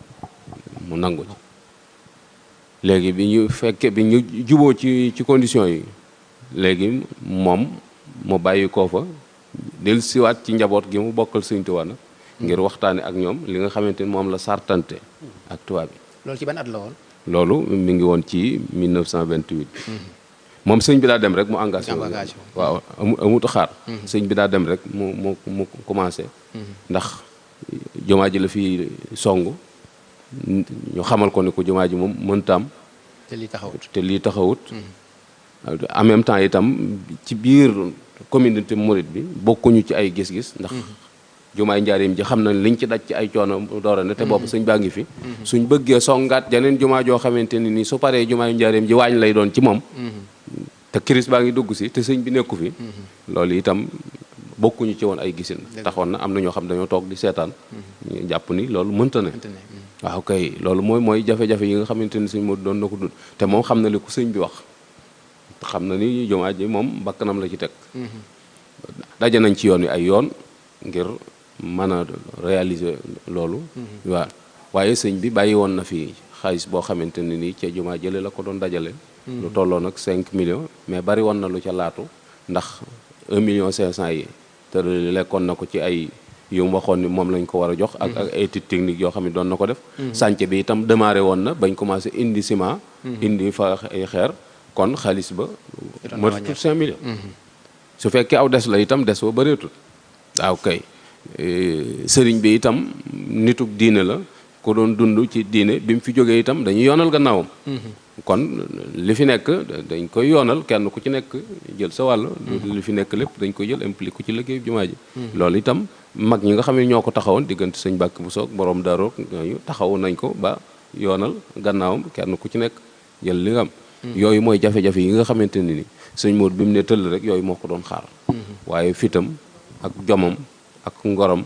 mu nangu ci. léegi bi ñu juboo ci conditions yi léegi moom mu bàyyi koo fa del siwaat ci njaboot gi mu bokkal Sëñ Tuubaa nag ngir waxtaane ak ñoom li nga xamante ni moom la sartante ak tubaab bi. loolu ci ban at la woon. loolu mi ngi woon ci 1928. moom sëñ bi daa dem rek mu engagé waaw amut xaar. sëñ bi daa dem rek mu commencé. ndax jumaa ji la fi song ñu xamal ko ni ko jumaa ji moom mënta am. te lii taxawut. en même temps itam ci biir communauté mouride bi bokkuñu ci ay gis-gis ndax. jumaay njaareem ji xam nañ liñ ci daj ci ay coono doora ne te boobu sëñ baa ngi fi. suñ bëggee songaat jeneen jumaa joo xamante ni nii su paree jumaayu njaareem ji waañ lay doon ci moom. te kiris baa ngi dugg si te sëñ bi nekku fi. loolu itam bokkuñu ci woon ay gisin. taxoon na am na ñoo xam dañoo toog di seetaan. ñu jàpp ni loolu mënta ne. waaw kay loolu mooy jafe-jafe yi nga xamante ni sëñ moo doon na ko dund te moom xam na li ko sëñ bi wax. xam na ni jumaa ji moom bakkanam la ci teg. daje nañ ci yoon wi ay yoon ngir mën a réaliser loolu. waaw waaye sëñ bi bàyyi woon na fi xaalis boo xamante ne nii ca jumaa jële la ko doon dajale. lu tolloo nag 5 millions mais bari woon na lu ca laatu ndax 1,5 million yi te lekkoon na ko ci ay yu mu waxoon ni moom lañ ko war a jox. ak étude technique yoo xam ne doon na ko def. chantier bi itam démarré woon na bañ commencé indi ciment. indi fa ay xeer kon xaalis ba. mënatul 5 millions. su fekkee aw des la itam des ba bëreetul. waaw kay sëriñ bi itam nitug diine la ko doon dund ci diine bi mu fi jógee itam dañuy yoonal gannaawam. kon li fi nekk dañ koy yoonal kenn ku ci nekk jël sa wàll. li fi nekk lépp dañ koy jël impliqué ci liggéey jumaa ji. loolu itam mag ñi nga xam ne ñoo ko taxawoon diggante sëñ Mbàkke bu soog borom Daaru ñooñu taxawu nañ ko ba yoonal gannaawam kenn ku ci nekk jël li nga am. yooyu mooy jafe-jafe yi nga xamante ne ni sëñ Moodu bi mu ne tëll rek yooyu moo ko doon xaar. waaye fitam ak jomam ak ngorom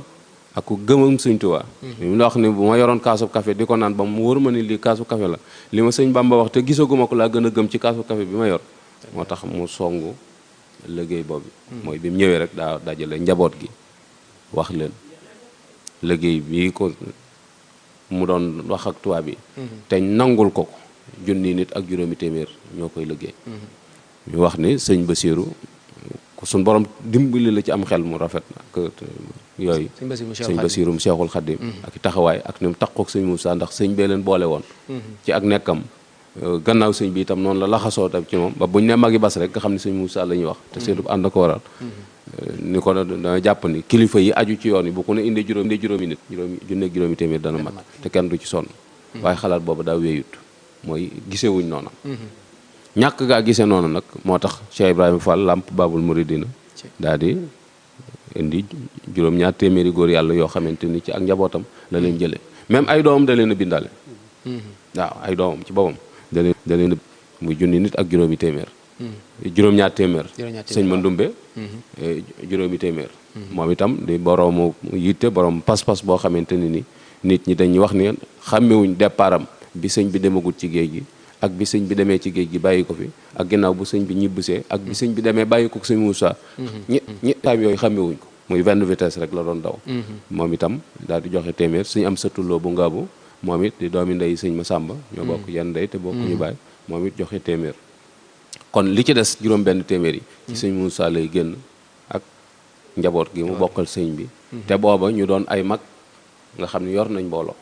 ak ku gëmam sëñ Tuubaa. li la wax ni bu ma yoroon kaasu café di ko naan ba mu wóor ma ni lii kaasu café la li ma sëñ Bamba wax te gisaguma ko laa gën a gëm ci kaasu café bi ma yor. moo tax mu songu liggéey boobu. mooy bi mu ñëwee rek daa dajale njaboot gi wax leen liggéey bii ko mu doon wax ak tubaab bi. te nangul ko junni nit ak juróomi téeméer ñoo koy liggéey. ñu wax ni sëñ Basiiru suñ borom dimbali la ci am xel mu rafet ak yooyu. sëñ Basiirum Seexul Xaddim ak taxawaay ak ni mu takkook sëñ Muusaa ndax sëñ bee leen boole woon. ci ak nekkam gannaaw sëñ bi itam noonu la laxasoo tam ci moom ba buñ ne magi bas rek nga xam ne sëñ Muusaa la ñuy wax. te seetlu ànd ko waral. ni ko dana jàpp ni kilifa yi aju ci yoon yi bu ko ne indee juróomi nit juróomi téeméer dana mat te kenn du ci sonn. waaye xalaat boobu daa wéyut mooy gisewuñ noona ñàkk gaa gisee noonu nag moo tax Cheikh Ibrahima Fall Lamp Babul Mouridina daal di indi juróom-ñaar téeméeri góor yàlla yoo xamante ni ci ak njabootam la leen jëlee même ay doomam da leen a bindaale. waaw ay doomam ci boppam da leen a muy junni nit ak juróomi téeméer. juróom-ñaar téeméer. sëñ Mandumbe juróomi téeméer. moom itam di boroomu yitte borom pas-pas boo xamante ni nit ñi dañuy wax ni xàmmewuñ départam bi sëñ bi demagut ci géej gi. ak bi sëñ bi demee ci géej gi bàyyi ko fi ak ginnaaw bu sëñ bi ñibbisee ak bi sëñ bi demee bàyyi ko sëñ Moussa ñi time yooyu xamewuñ ko muy 20 vitesse rek la doon daw moom itam daal di joxe téeméer sëñ am satuloo bu ngaabu moom it di doomi ndey sëñ Masamba ñoo bokk yenn ndey te bokk ñu bàyyi moom it joxe téeméer kon li ci des juróom benn téeméer yi ci sëñ Moussa lay génn ak njaboot gi mu bokkal sëñ bi te booba ñu doon ay mag nga xam ne yor nañ mbooloo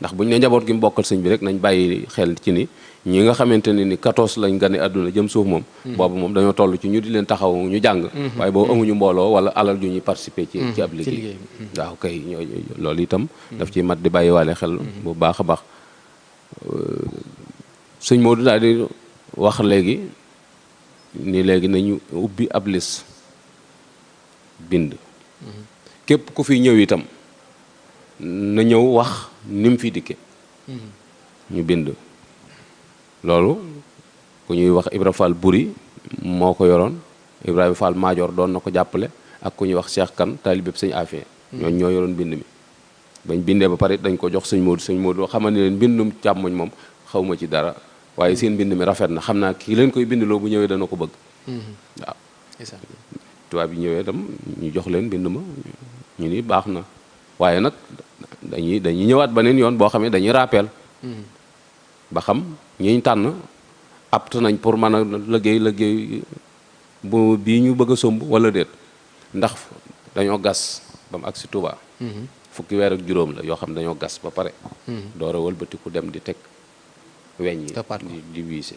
ndax buñ ne njaboot gi mu bokkal sëñ bi rek nañ bàyyi xel ci ni ñi nga xamante ne ni 14 lañ gane àdduna jëm suuf moom boobu moom dañoo toll ci ñu di leen taxaw ñu jàng waaye boobu amuñu mbooloo wala alal ju ñuy participer ci ab liggéey waaw kay loolu itam daf ci mat di bàyyiwaale xel bu baax a baax sëñ Modou daal di wax léegi ni léegi nañu ubbi ab lis bind képp ku fi ñëw itam na ñëw wax ni mu fi dikke ñu bind loolu ku ñuy wax Ibra Fall Buri moo ko yoroon Ibrahima Fall Maajoor doon na ko jàppale ak ku ñuy wax Cheikh Kan taalibeb sëñ Afia ñooñu ñoo yoroon bind mi bañ bindee ba pare dañ ko jox sëñ Modou xamal ne leen mbindum càmmoñ moom xawma ci dara waaye seen mbind mi rafet na xam naa kii leen koy bindloo bu ñëwee dana ko bëgg waaw tubaab yi ñëwee tam ñu jox leen mbind ma ñu ni baax na waaye nag dañuy ñëwaat beneen yoon boo xam ne dañuy rappel ba xam ñiñ tànn apt nañ pour mën a liggéey bu bii ñu bëgg a somb wala déet ndax dañoo gas ba mu agsi Touba fukki weer ak juróom la yoo xam ne dañoo gas ba pare door a wëlbatiku dem di teg weñ yi di wiise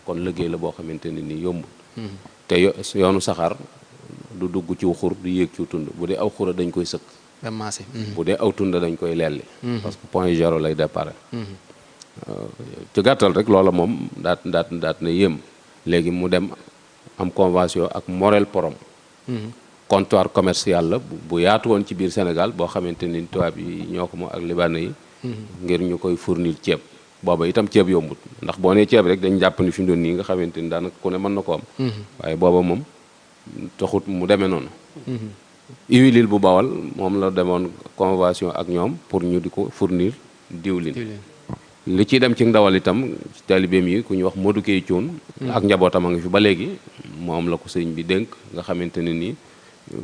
kon liggéey la boo xamante ne ni yombul te yoonu saxaar du dugg ci xur du yéeg ci tund bu dee aw xura dañ koy sëkk bu dee aw tund dañ koy lelli parce que point zéro lay départ ci gàttal rek loola moom daat na yéem léegi mu dem am convention ak Morel Porom comptoir commercial la bu yaatu woon ci biir Sénégal boo xamante ni tubaab yi ñoo ko moom ak libaane yi ngir ñu koy fournir ceeb booba itam ceeb yombut ndax boo nee ceeb rek dañ jàpp ni fi mu doon nii nga xamante ni daanaka ku ne mën na ko am waaye booba moom taxut mu demee noonu huile bu Bawal moom la demoon convention ak ñoom pour ñu di ko fournir diwlin li ciy dem ci ndawal itam taalibeem yi ku ñuy wax Modou Kay Cuun ak njabootam a ngi fi ba léegi moom la ko sëriñ bi dénk nga xamante ne nii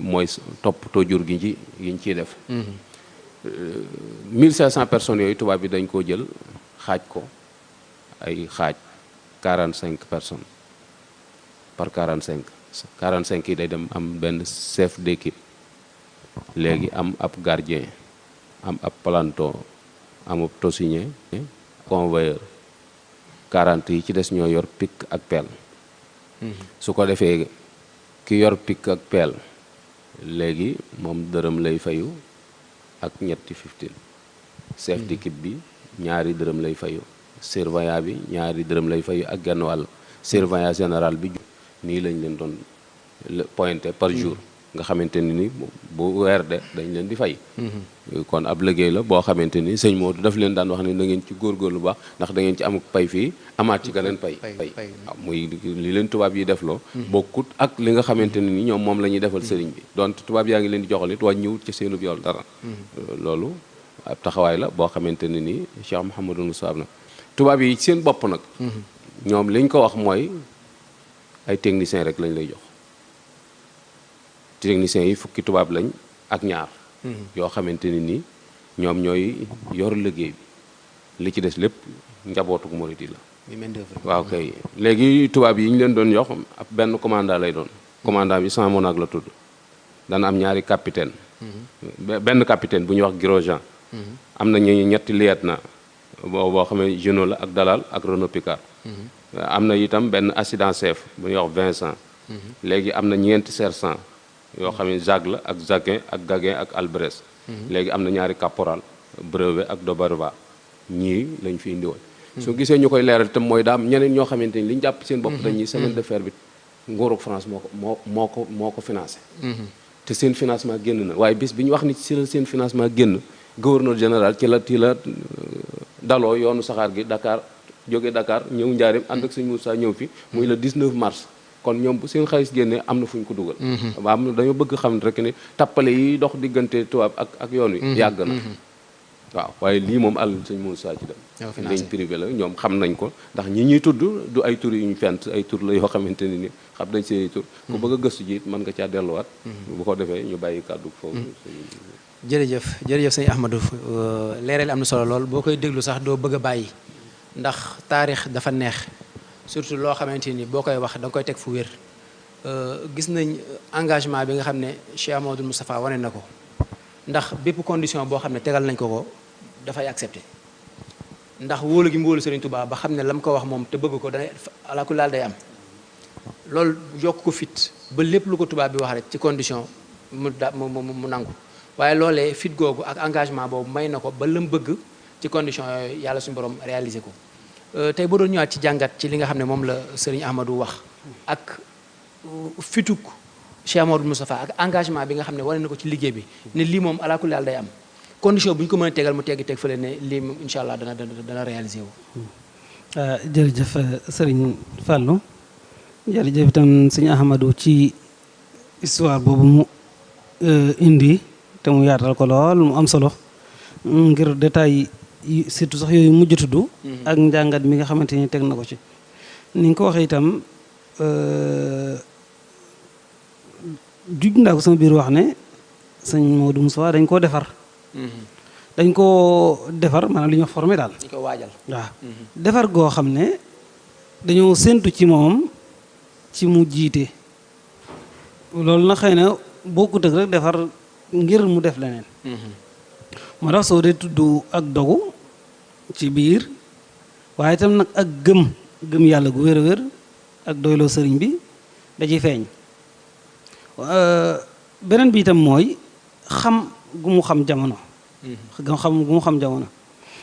mooy toppatoo jur gi yiñ ciy def 1500 personnes yooyu tubaab bi dañ koo jël xaaj ko ay xaaj 45 personnes par 45 yi day dem am benn chef d'équipe léegi am ab gardien am ab planton am ab tosigné convoyeur 40 yi ci des ñoo yor pic ak pelle su ko defee ki yor pic ak pelle léegi moom dërëm lay fayu ak ñetti 15 chef d'équipe bi ñaari dërëm lay fayu surveillant bi ñaari dërëm lay fayu ak genn wàll surveillant général bi nii lañ leen doon pointé par jour nga xamante ni bu weer de dañ leen di fay kon ab liggéey la boo xamante ni sëñ Modou daf leen daan wax ne da ngeen ci góorgóorlu baax ndax da ngeen ci amuk pay fii amaat ci ganeen pay waaw muy li leen tubaab yi defloo bokkut ak li nga xamante ne ni ñoom moom la ñuy defal sëriñ bi donte tubaab yaa ngi leen di joxal it wàññiwut ci seenub yool dara loolu ab taxawaay la boo xamante ne ni Cheikh Mouhamadou Moussa nag tubaab yi seen bopp nag ñoom liñ ko wax mooy ay techniciens rek lañ lay jox techniciens yi fukki tubaab lañ ak ñaar yoo xamante ne ni ñoom ñooy yor liggéey bi li ci des lépp njabootuk murit yi la waaw kay léegi tubaab yi ñu leen doon jox ab benn commandant lay doon commandant bi sans monag la tudd dana am ñaari capitaine benn capitaine bu ñuy wax Grosjean am na ñu ñetti lieutenant boo xam ne Junot la ak Dalal ak Renaud Picard am na itam benn adjudant chef bu ñuy wax Vincent léegi am na ñeenti sergent yoo xam ne Jacques la ak Jacquin ak Gaguin ak Albrecht léegi am na ñaari caporal Brevet ak Doberva ñii lañ fi indi woon soo gisee ñu koy leeral itam mooy daam ñeneen ñoo xamante ni li ñu jàpp seen bopp dañuy semaine de fer bi nguurug France moo ko financé te seen financement génn na waaye bis bi ñu wax ni ci la seen financement génn gouverneur général ci la daloo yoonu saxaar gi Dakar jóge Dakar ñëw Njaaréem ànd ak sëñ Moussa ñëw fi muy le 19 mars kon ñoom bu seen xaalis génnee am na fu ñu ko dugal am na dañoo bëgg xam rek ne tappale yi dox diggante tubaab ak yoon wi yàgg na waaw waaye lii moom àll sëñ Moussa ci dem ñoo financé ligne privé la ñoom xam nañ ko ndax ñi ñuy tudd du ay tur yu ñu fent ay tur la yoo xamante ne ni xam nañ seen tur ku bëgg a gëstu ji it mën nga caa delluwaat bu ko defee ñu bàyyi kàddu foofu jërëjëf sëñ Ahmadou leeral am na solo lool boo koy déglu sax doo bëgg a bàyyi ndax taarix dafa neex surtout loo xamante ni boo koy wax da nga koy teg fu wér gis nañ engagement bi nga xam ne Cheikh Amadou Moustapha wane na ko ndax bépp condition boo xam ne tegal nañ ko dafay accepté ndax wóolu gi mu wóolu Serigne Touba ba xam ne lam ko wax moom te bëgg ko dana alaakulli laal day am loolu yokk ko fit ba lépp lu ko tubaab bi wax rek ci condition mu nangu waaye loolee fit googu ak engagement boobu may na ko ba lam bëgg ci condition yooyu yàlla suñu borom réaliser ko tey boo doon ñëwaat ci jàngat ci li nga xam ne moom la Serigne Ahmadou wax ak fituk Cheikh Amadou Moustapha ak engagement bi nga xam ne wane na ko ci liggéey bi ne lii moom alaakulli laal day am condition bu ñu ko mën a tegal mu teggi teg fële ne lii incha allah dana réaliser wu. jërëjëf Serigne Fallou jërëjëf itam Serigne Ahmadou ci histoire boobu mu indi te mu yaatal ko lool mu am solo ngir détail yi surtout sax yooyu mujj tudd ak njàngat mi nga xamante ni teg na ko ci ni nga ko waxee itam juj naa ko sama biir wax ne sëñ Modou Moustapha dañ koo defar dañ koo defar maanaam li ñu formé daal dañ ko waajal waaw defar goo xam ne dañoo séntu ci moom ci mu jiite loolu na xëy na bokkut ak rek defar ngir mu def leneen moo tax soo dee tudd ak dogu ci biir waaye itam nag ak gëm yàlla gu wér a wér ak doyloo sëriñ bi da ciy feeñ beneen bi itam mooy xam gu mu xam jamono xam gu mu xam jamono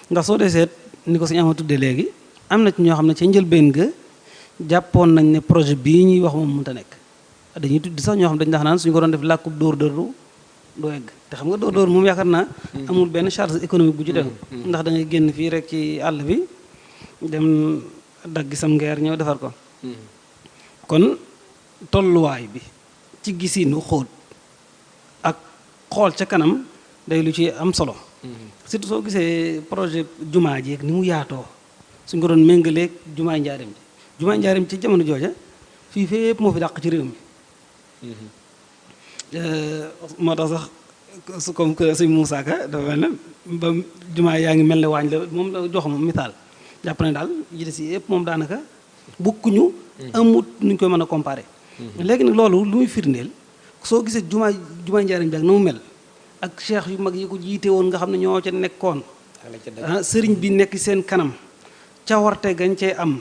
ndax soo dee seet ni ko suñu ama tuddee léegi am na ci ñoo xam ne ca njëlbeen ga jàppoon nañ ne projet bii ñuy wax moom mënta nekk dañuy tudd sax ñoo xam dañ ndax naan suñu ko doon def làkkub dóor doo egg te xam nga dóor moom yaakaar naa amul benn charge économique bu ci def ndax da ngay génn fii rek ci àll bi dem daggi sam ngeer ñëw defar ko kon tolluwaay bi ci gisinu xóot ak xool ca kanam day lu ci am solo surtout soo gisee projet jumaa ji ak ni mu yaatoo suñ ko doon méngaleeg jumaay njaareem ci jamono jooja fii fépp moo fi dàq ci réew mi moo tax sax comme que sëñ Moussa Ka dafa mel ne ba jumaa yaa ngi mel ne waañ la moom la jox moom misaal jàpp ne daal yi des yëpp moom daanaka bokkuñu amut nuñ koy mën a comparer léegi nag loolu lu muy firndeel soo gisee jumaay njaareem bi ak na mu mel ak cheikh yu mag yi ko jiite woon nga xam ne ñoo ca nekkoon sëriñ bi nekk seen kanam cawarte gañ cee am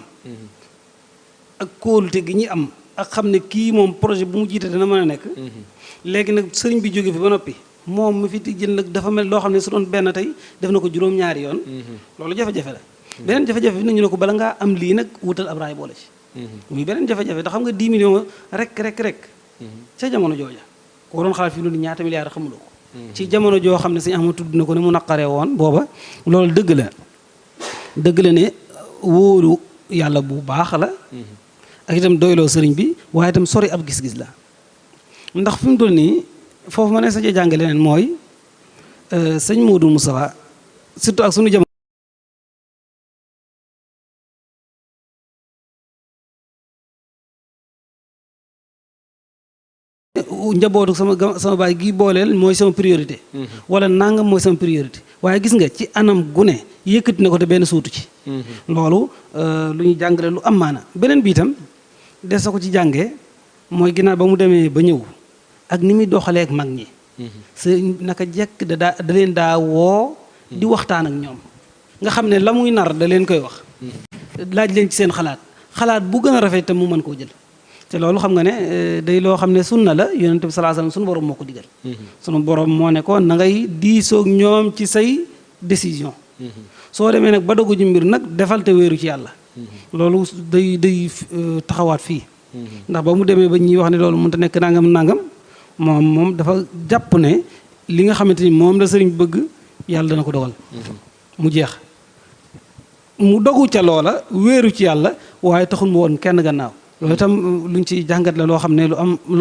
ak kóolute gi ñuy am ak xam ne kii moom projet bu mu jiite dana mën a nekk léegi nag sëriñ bi jóge fi ba noppi moom mi fi jël nag dafa mel loo xam ne su doon benn tey def na ko juróom-ñaari yoon loolu jafe-jafe la beneen jafe-jafe bi nañu ne ko bala ngaa am lii nag wutal ab raay boole ci muy beneen jafe-jafe ndax xam nga 10 millions rek ca jamono jooja ko waroon xalaat fii noonu ñaata milliards xamuloo ko ci jamono joo xam ne suñu am tudd na ko ne mu naqaree woon booba loolu dëgg la ne wóolu yàlla bu baax la ak itam doyloo sëriñ bi waaye itam sori ab gis-gis la ndax fi mu toll nii foofu ma ne sa jàng leneen mooy sëñ Modou Moustapha surtout ak sunu jamono njabootu sama baay gi booleel mooy sama priorité wala nangam mooy sama priorité waaye gis nga ci anam gune yëkkati na ko te benn suutu ci loolu lu ñuy jàngale lu am maana beneen bi itam des sa ko ci jàngee mooy ginnaaw ba mu demee ba ñëw ak ni muy doxalee ak mag ñi naka jekk da leen daa woo di waxtaan ak ñoom nga xam ne la muy nar da leen koy wax laaj leen ci seen xalaat bu gën a rafet itam mu mën koo jël te loolu xam nga ne day loo xam ne sunna la yonent bi sallallahu alayhi wasallam sunu borom moo ko digal sunu borom moo ne ko na ngay diisoog ñoom ci say décision soo demee nag ba dogu ji mbir nag defal te wéeru ci yàlla loolu day taxawaat fii ndax ba mu demee ba ñuy wax ne loolu mënut a nekk nangam moom dafa jàpp ne li nga xamante ni moom la sëriñ bëgg yàlla dana ko dogal mu jeex mu dogu ca loola wéeru ci yàlla waaye taxul mu woon kenn gannaaw loolu itam luñ ci jàngat la loo xam ne lu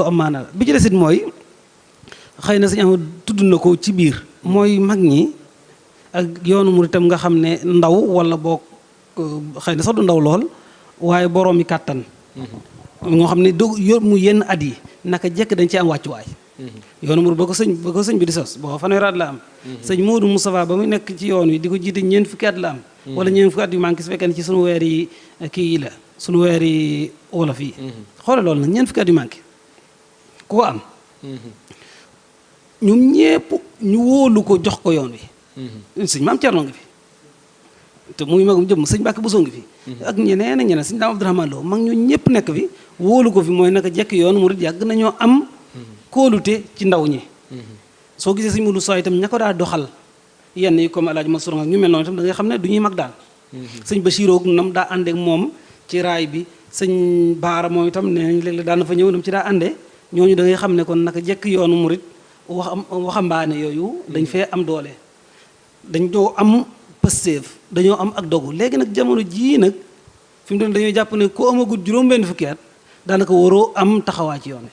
am maana la bi ci desit mooy xëy na sañ am tudd na ko ci biir mooy mag ñi ak yoonu murit itam nga xam ne ndaw wala boog xëy na sax du ndaw lool waaye boroomi kàttan moo xam ne du mu yenn at yi naka jekk dañ ci am wàccuwaay yoonu murit ba ko sëñ bi di sos boo fanweeri at la am sëñ Modou Moustapha ba mu nekk ci yoon wi di ko jiite ñeent fukki at la am wala ñeent fukki at yu manqué su fekkee ne ci sunu weer yi kii yi la sunu weer yi wolof yi xoole loolu nag ñeent fukki at yu manqué ku ko am ñoom ñépp ñu wóolu ko jox ko yoon wi sëñ Maam Cerno ngi fi te muy magum jëm sëñ Mbàkke Buso ngi fi ak ñeneen ak ñeneen sëñ Daam Abdourahmane Lo mag ñoo ñëpp nekk fi wóolu ko fi mooy naka jekk yoonu murit yàgg nañoo am kóolute ci ndaw ñi soo gisee sëñ Mudu Sow itam ña ko daa doxal yenn yi comme Alaaji Mansour ak ñu mel noonu itam da ngay xam ne du ñuy mag daal sëñ Bachirou nam daa àndeek moom ci raay bi sëñ Baara moom itam nee nañ léeg-léeg daan na fa ñëw nam ci daa àndee ñooñu da ngay xam ne kon naka jekk yoonu murit waxambaane yooyu dañ fee am doole dañ doo am pësteef dañoo am ak dogu léegi nag jamono jii nag fi mu doon dañoo jàpp ne ku amagul juróom-benn fukki at daanaka waroo am taxawaa ci yoon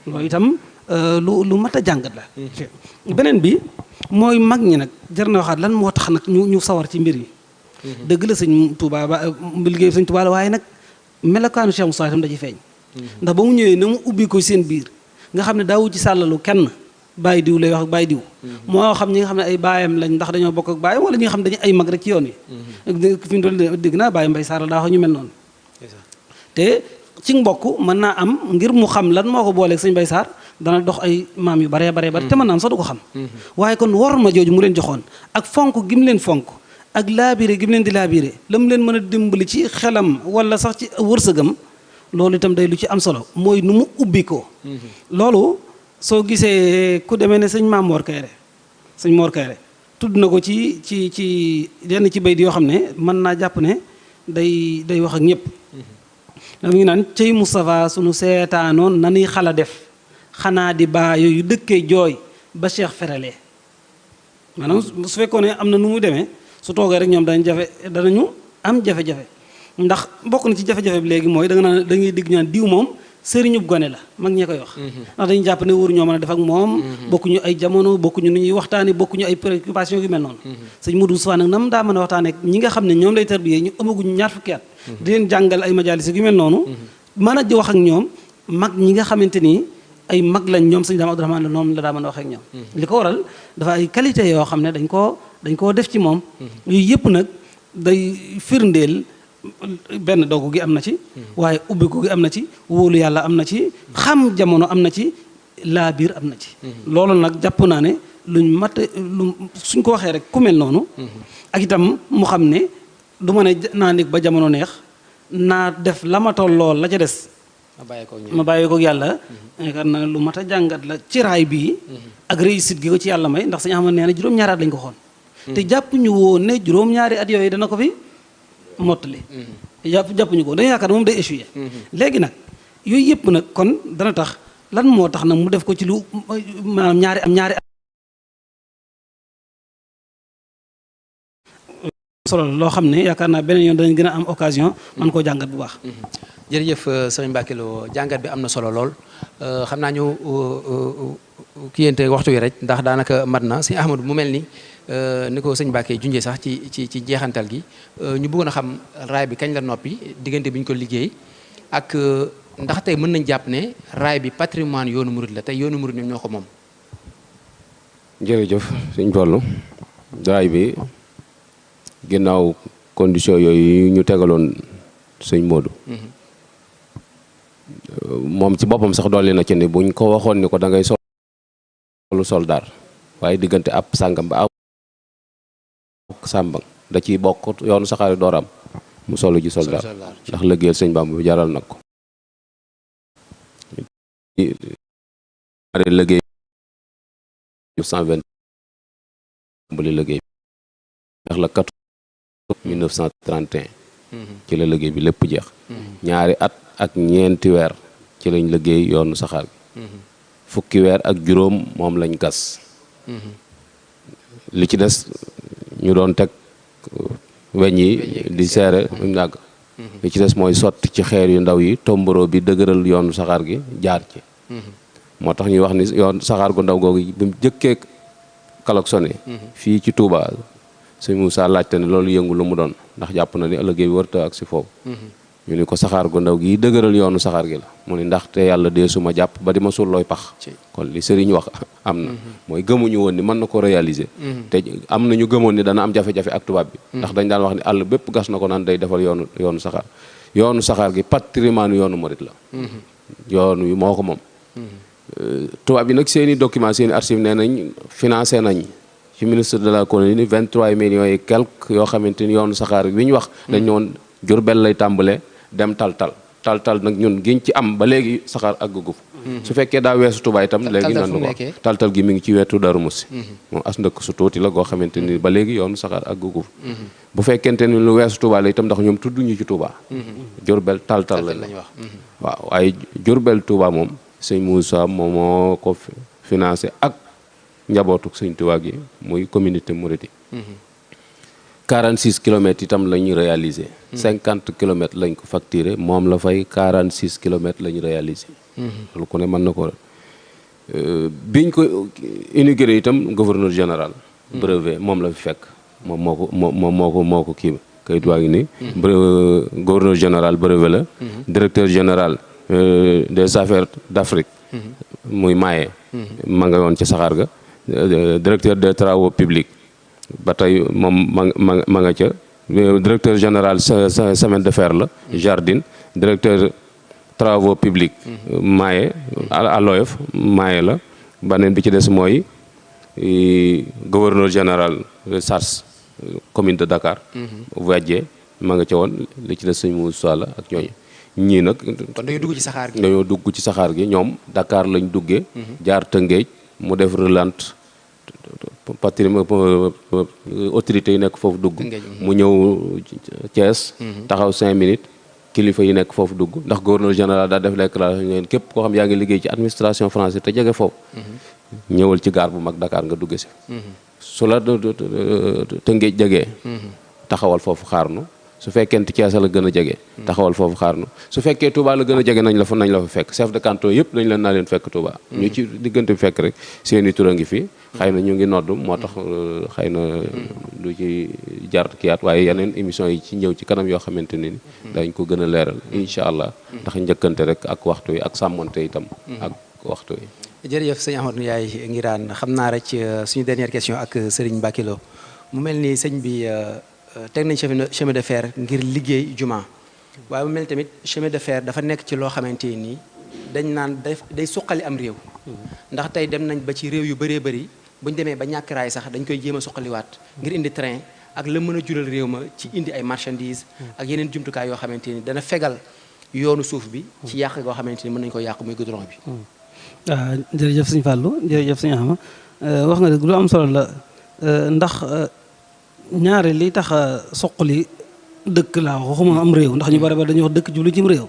wi loolu itam lu mat a jàngat la beneen bi mooy mag ñi nag jar na waxaat lan moo tax nag ñu sawar ci mbir yi dëgg la sëñ Touba ba liggéey sëñ Touba la waaye nag melokaanu Cheikh Moussa itam da ci feeñ ndax ba mu ñëwee na mu ubbi ko seen biir nga xam ne daawu ci sàllalu kenn bàyyi diw lay wax ak bàyyi diw moo xam ñi nga xam ne ay baayam lañ ndax dañoo bokk ak baayam wala ñi nga xam ne dañu ay mag rek ci yoon wi fi mu doon dégg naa bàyyi mbay saara daa wax ñu mel noonu te ci mbokk mën naa am ngir mu xam lan moo ko booleeg sëñ Mbay Saar dana dox ay maam yu baree baree bari te mën naa am sax du ko xam waaye kon war ma jooju mu leen joxoon ak fonk gi mu leen fonk ak laabiré gi mu leen di laabiré la mu leen mën a dimbali ci xelam wala sax ci wërsëgam loolu itam day lu ci am solo mooy nu mu ubbi ko loolu soo gisee ku demee ne sëñ Maam Mor Kayre sëñ Mor Kayre tudd na ko ci yenn ci bayt yoo xam ne mën naa jàpp ne day wax ak ñëpp da mu ngi naan cey Moustapha sunu seetaanoon nanuy xala def xanaa di baa yooyu dëkkee jooy ba Cheikh feralee maanaam su fekkoon ne am na nu mu demee su toogee rek ñoom danañu am jafe-jafe ndax bokk na ci jafe-jafe bi léegi mooy da nga naan da ngay digg ñaan diw moom sëriñub gone la mag ñee koy wax ndax dañu jàpp ne wóoru ñoo mën a def ak moom bokkuñu ay jamono bokkuñu nu ñuy waxtaane bokkuñu ay préoccupation yu mel noonu sëñ Modou Sow nag nam daa mën a waxtaane ak ñi nga xam ne ñoom lay tarbiyee ñu amaguñu ñaar fukki at di leen jàngal ay majalis yu mel noonu mën a di wax ak ñoom mag ñi nga xamante ni ay mag lañ ñoom sëñ Daam Abdourahmane la noonu la daa mën a wax ak ñoom li ko waral dafa ay qualité yoo xam ne dañ koo def ci moom yooyu yëpp nag day firndeel benn dogu gi am na ci waaye ubbiku gi am na ci wóolu yàlla am na ci xam jamono am na ci laa biir am na ci loolu nag jàpp naa ne luñ mat lu suñ ko waxee rek ku mel noonu ak itam mu xam ne du ma ne naa nekk ba jamono neex naa def la ma toll lool la ca des ma bàyyi ko yàlla yaakaar naa lu mat a jàngat la ci raay bii ak réussite gi ko ci yàlla may ndax sañu xam ne nee na juróom-ñaari at lañ ko xoon te jàpp ñu woon ne juróom-ñaari at yooyu dana ko fi mottali jàppuñu ko dañu yaakaar moom day échoué léegi nag yooyu yëpp nag kon dana tax lan moo tax nag mu def ko ci lu maanaam ñaari solo loo xam ne yaakaar naa beneen yoon danañ gën a am occasion man koo jàngat bu baax jërëjëf sëriñ Mbacke Lo jàngat bi am na solo lool xam naa ñu kiyente waxtu wi rek ndax daanaka mat na sëñ Ahmadou mu mel ni ko sëñ Mbacke junjee sax ci jeexantal gi ñu bëggoon a xam raay bi kañ la noppi diggante bi ñu ko liggéey ak ndax tey mën nañ jàpp ne raay bi patrimoine yoonu murid la tey yoonu murid ñoom ñoo ko moom. jërëjëf sëñ Fallu raay bi ginnaaw condition yooyu ñu tegaloon sëñ Modou moom ci boppam sax dolli na ci ni buñ ko waxoon ni ko da ngay solu soldaar waaye diggante ab sàngam ba ab sàmbang da ciy bokk yoonu saxaari dooram mu solu ji soldaar ndax liggéeyal sëñ Bamba bi jaral nag ko liggéey 1920 bali liggéey ndax la 1931 ci la liggéey bi lépp jeex ñaari at ak ñeenti weer ci lañ liggéey yoonu saxaar gi fukki weer ak juróom moom lañ gas li ci des ñu doon teg weñ yi di seere ñu yàgg li ci des mooy sotti ci xeer yu ndaw yi tomboro bi dëgëral yoonu saxaar gi jaar ci moo tax ñuy wax ni yoon saxaar gu ndaw googu bi mu jëkkee klaxonné fii ci Touba sëñ Moussa laajte ne loolu yëngu lu mu doon ndax jàpp na ni ëllëgee bi warta ak si foofu ñu ni ko saxaar gu ndaw gi dëgëral yoonu saxaar gi la mu ni ndaxte yàlla dee suma jàpp ba di ma suul looy pax kon li sëriñ wax am na mooy gëmuñu woon ni mën na ko réaliser te am na ñu gëmoon ni dana am jafe-jafe ak tubaab bi ndax dañ daan wax ni àll bépp gas na ko naan day defal yoonu saxaar gi patrimoine yoonu murit la yoonu wi moo ko moom tubaab bi nag seeni document seeni archive nee nañ financé nañ ci ministre de la colonie 23 millions et quelques yoo xamante ni yoonu saxaar bi ñu wax dañ ñëwoon Jurbel lay tàmbalee dem tal nag ñun giñ ci am ba léegi saxaar àggu fa su fekkee daa weesu Touba itam léegi nan ko tal gi mi ngi ci wetu Darou Moussi moom as ndëkk su tuuti la goo xamante ni ba léegi yoonu saxaar àggu fa bu fekkente ni lu weesu Touba la itam ndax ñoom tudd ñu ci Touba Jurbel tal lañ wax waaw waaye Jurbel Touba moom sëñ Moussa moom moo ko financé ak njabootu sëñ Touba gi muy communauté mouride 46 kilomètres itam la ñu réalisé 50 kilomètres lañ ko facturé moom la fay 46 kilomètres la ñu réalisé loolu ku ne mën na ko biñ ko inauguré itam gouverneur général brevet moom la fi fekk moom moo ko kii kayit waa ngi ni gouverneur général brevet la directeur général des affaires d'Afrique muy Maye ma nga woon ci saxaar ga directeur des travaux publics ba tey moom ma nga ca directeur général semaine de fer la jardin directeur travaux publics Maye aloyof Maye la baneen bi ci des mooy gouverneur général SARS commune de Dakar Ouadjé ma nga ca woon li ci des sëñ Moussa la ak ñooñu ñii nag kon dañoo dugg ci saxaar gi dañoo dugg ci saxaar gi ñoom Dakar lañ duggee jaar Tëngéej mu def relante patrimoine autorité yi nekk foofu dugg mu ñëw Thiès taxaw 5 minutes kilifa yi nekk foofu dugg ndax gouverneur général daa def déclaration ngeen képp koo xam yaa ngi liggéey ci administration française te jege foofu ñëwal ci gaar bu mag Dakar nga dugge si su la Tëngéej jegee taxawal foofu xaarnu su fekkente Thiès la gën a jege taxawal foofu xaarnu su fekkee Touba la gën a jege nañ la fa fekk chef de canton yëpp nañ leen naa leen fekk Touba ñu ci diggante bi fekk rek seeni tur a ngi fi xëy na ñu ngi nodd moo tax xëy na du ci jar kiyaat waaye yeneen émission yi ci ñëw ci kanam yoo xamante ne ni dañ ko gën a leeral incha allah ndax njëkkante rek ak waxtu yi ak sàmmonte itam ak waxtu yi jërëjëf sëñ Ahmadou Ndiaye Nguirane xam naa rek suñu dernière question ak Serigne Mbacké Lo mu mel ni sëñ bi teg nañ chemin de fer ngir liggéey juma waaye mu mel tamit chemin de fer dafa nekk ci loo xamante nii dañ naan day suqali am réew ndax tey dem nañ ba ci réew yu bëree bëri bu ñu demee ba ñàkk raay sax dañ koy jéem a suqaliwaat ngir indi train ak la mën a jural réew ma ci indi ay marchandises ak yeneen jumtukaay yoo xamante ni dana fegal yoonu suuf bi ci yàq goo xamante ni mën nañu ko yàq muy goudron bi waaw jërëjëf sëñ Fallou jërëjëf sëñ Ahma wax nga dëgg lu am solo la ndax ñaare li tax soqali dëkk laa waxuma am réew ndax ñu bari ba dañuy wax dëkk jublu cim réew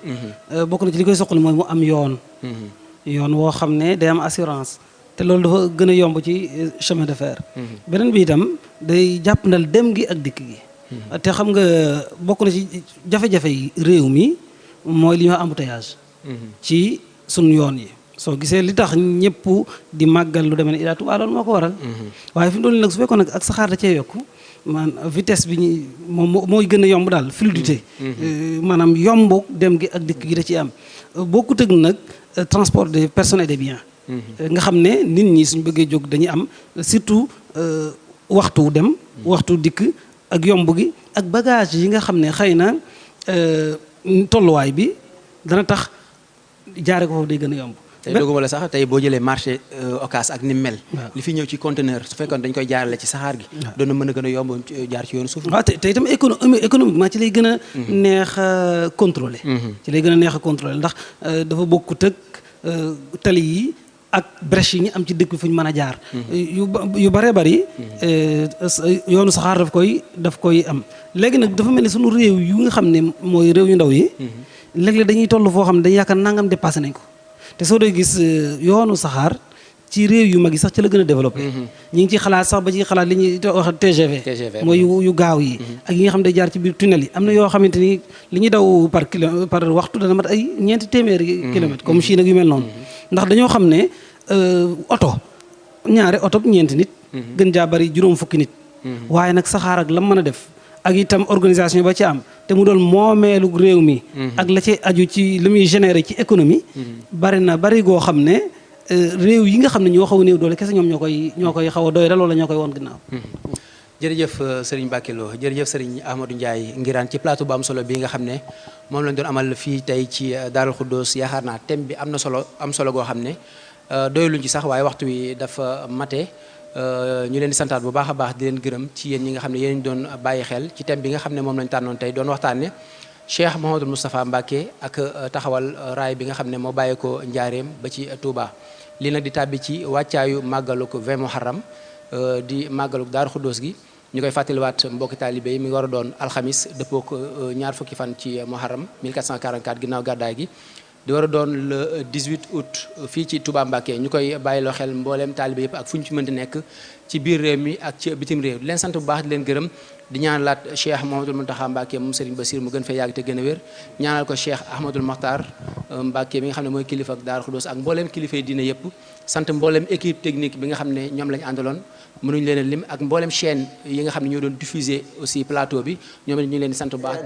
bokk na ci li koy soqali mooy mu am yoon woo xam ne day am assurance te loolu dafa gën a yomb ci chemin de fer beneen bi itam day jàppandal dem gi ak dikk gi te xam nga bokk na ci jafe-jafe yi réew mi mooy li ñuy wax embouteillage ci sunu yoon yi soo gisee li tax ñëpp di màggal lu demee ne Ila Touba loolu moo ko waral waaye fi mu doon nag su fekkoon nag ak saxaar da cee yokku man vitesse bi ñu moom mooy gën a yomb daal fluidité maanaam yomb dem gi ak dikk gi da ciy am bokkut ak nag transport des personnes et des biens nga xam ne nit ñi suñ bëggee jóg dañuy am surtout waxtu dem waxtu dikk ak yomb gi ak bagage yi nga xam ne xëy na tolluwaay bi dana tax jaare ko foofu day gën a yomb tey dogguma la sax tey boo jëlee marché Ocass ak ni mel li fi ñëw ci conteneur su fekkoon dañ koy jaarale ci saxaar gi doon na mën a gën a yomb jaar ci yoonu suuf waaw te itam économiquement ci lay gën a neex a contrôler ci lay gën a neex a contrôler ndax dafa bokkut ak tali yi ak brèche yi ñu am ci dëkk bi fu ñu mën a jaar yu bëree bëri yoonu saxaar daf koy am léegi nag dafa mel ni sunu réew yu nga xam ne mooy réew yu ndaw yi léeg-léeg dañuy toll foo xam ne dañuy yaakaar nangam dépassé nañ ko te soo dee gis yoonu saxaar ci réew yu mag yi sax ci la gën a développé ñi ngi ci xalaat sax ba ci xalaat li ñuy wax TGV mooy yu gaaw yi ak yi nga xam ne day jaar ci biir tunnel yi am na yoo xamante ni li ñuy daw par waxtu dana mat ay 4 téeméeri kilomètres comme Chine ak yu mel noonu ndax dañoo xam ne oto ñaari oto ñeenti nit gën jaa bari juróom fukki nit waaye nag saxaar ak lam mën a def ak itam organisation ba ci am te mu doon moomeelu réew mi ak la ci aju ci li muy générer ci économie bari goo xam ne réew yi nga xam ne ñoo xaw a néew doole kese ñoom ñoo koy xaw a doy dal wala ñoo koy woon ginnaaw. jërëjëf Serigne Mbacké Lo jërëjëf Serigne Ahmadou Ndiaye Nguirane ci plateau bu am solo bi nga xam ne moom lañ doon amal fii tey ci Daarul Xuddoos yaakaar naa thème bi am solo goo xam ne doyluñ ci sax waaye waxtu wi dafa mate ñu leen di santaat bu baax a baax di leen gërëm ci yéen ñi nga xam ne yéen doon bàyyi xel ci thème bi nga xam ne moom lañ tànnoon tey doon waxtaanne Cheikh Mouhamadou Moustapha Mbacké ak taxawal raay bi nga xam ne moo bàyyi ko Njaareem ba ci Touba lii nag di tàbbi ci wàccaayu màggaluk 20 Muharram di màggaluk Daaru Xuddoos gi ñu koy fàttaliwaat mbokki taalibe yi mi ngi war a doon alxamis dëppook ñaar fukki fan ci Muharram 1444 ginnaaw gàddaay gi di war a doon le 18 août fii ci Touba Mbacké ñu koy bàyyiloo xel mbooleem taalibe yëpp ak fu ñu ci mënti nekk ci biir réew mi ak ci bitim réew di leen sant bu baax di leen gërëm di ñaanalaat Cheikh Mouhamadoul Mountakha Mbacké moom Serigne Bassir mu gën fee yàgg te gën a wér ñaanal ko Cheikh Ahmadoul Makhtar Mbacké mi nga xam ne mooy kilifa ak Daaru Xuddoos ak mbooleem kilifay diine yëpp sant mbooleem équipe technique bi nga xam ne ñoom lañ àndaloon mënuñ leen a lim ak mbooleem chaîne yi nga xam ne ñoo doon diffuser aussi plateau bi ñoom ñu leen di sant bu baax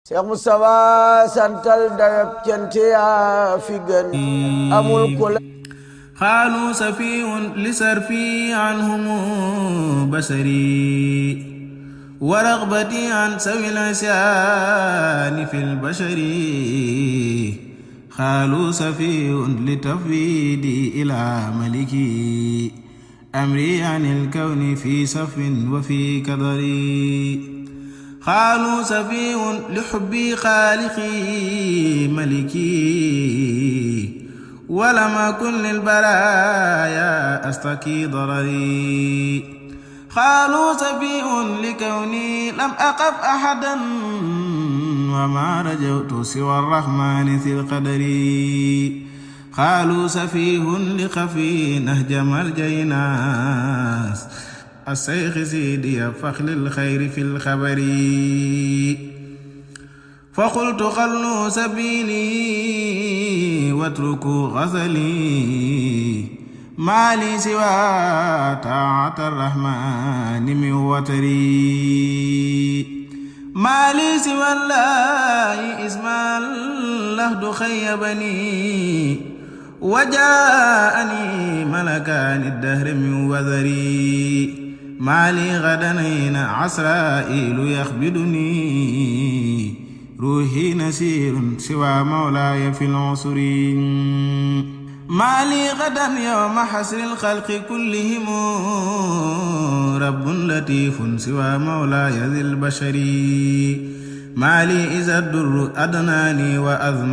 Cheikh Moustapha santal dayab cant yaa fi gën amul ku la xaalu safiyun li sarfi anhum basari wa ragbati an sawil isyaani fil bashari xaalu safiyun li tafwidi ila maliki amri anil kawni fi safin wa fi kadari xaalu safiyun li xubbi xaaliqi maliki walam akun lil baraaya astaki darari xaalu safiyun li kawni lam aqaf ahadan wa ma rajawtu siwa arrahmani sil qadari xaalu safiyun li xafi nahjamal jaynaas السيخ سيدي فخل الخير في الخبر فقلت خلوا سبيلي واتركوا غزلي ما لي سوى طاعة الرحمن من وتري ما لي سوى الله اسم اللهد خيبني وجاءني ملكان الدهر من وذري ما لي غدنين عسرائيل يخبدني روحي نسير سوى مولاي في العسر ما لي غدا يوم حسر الخلق كلهم رب لطيف سوى مولاي ذي البشر ما لي إذا الدر أدناني وأذمني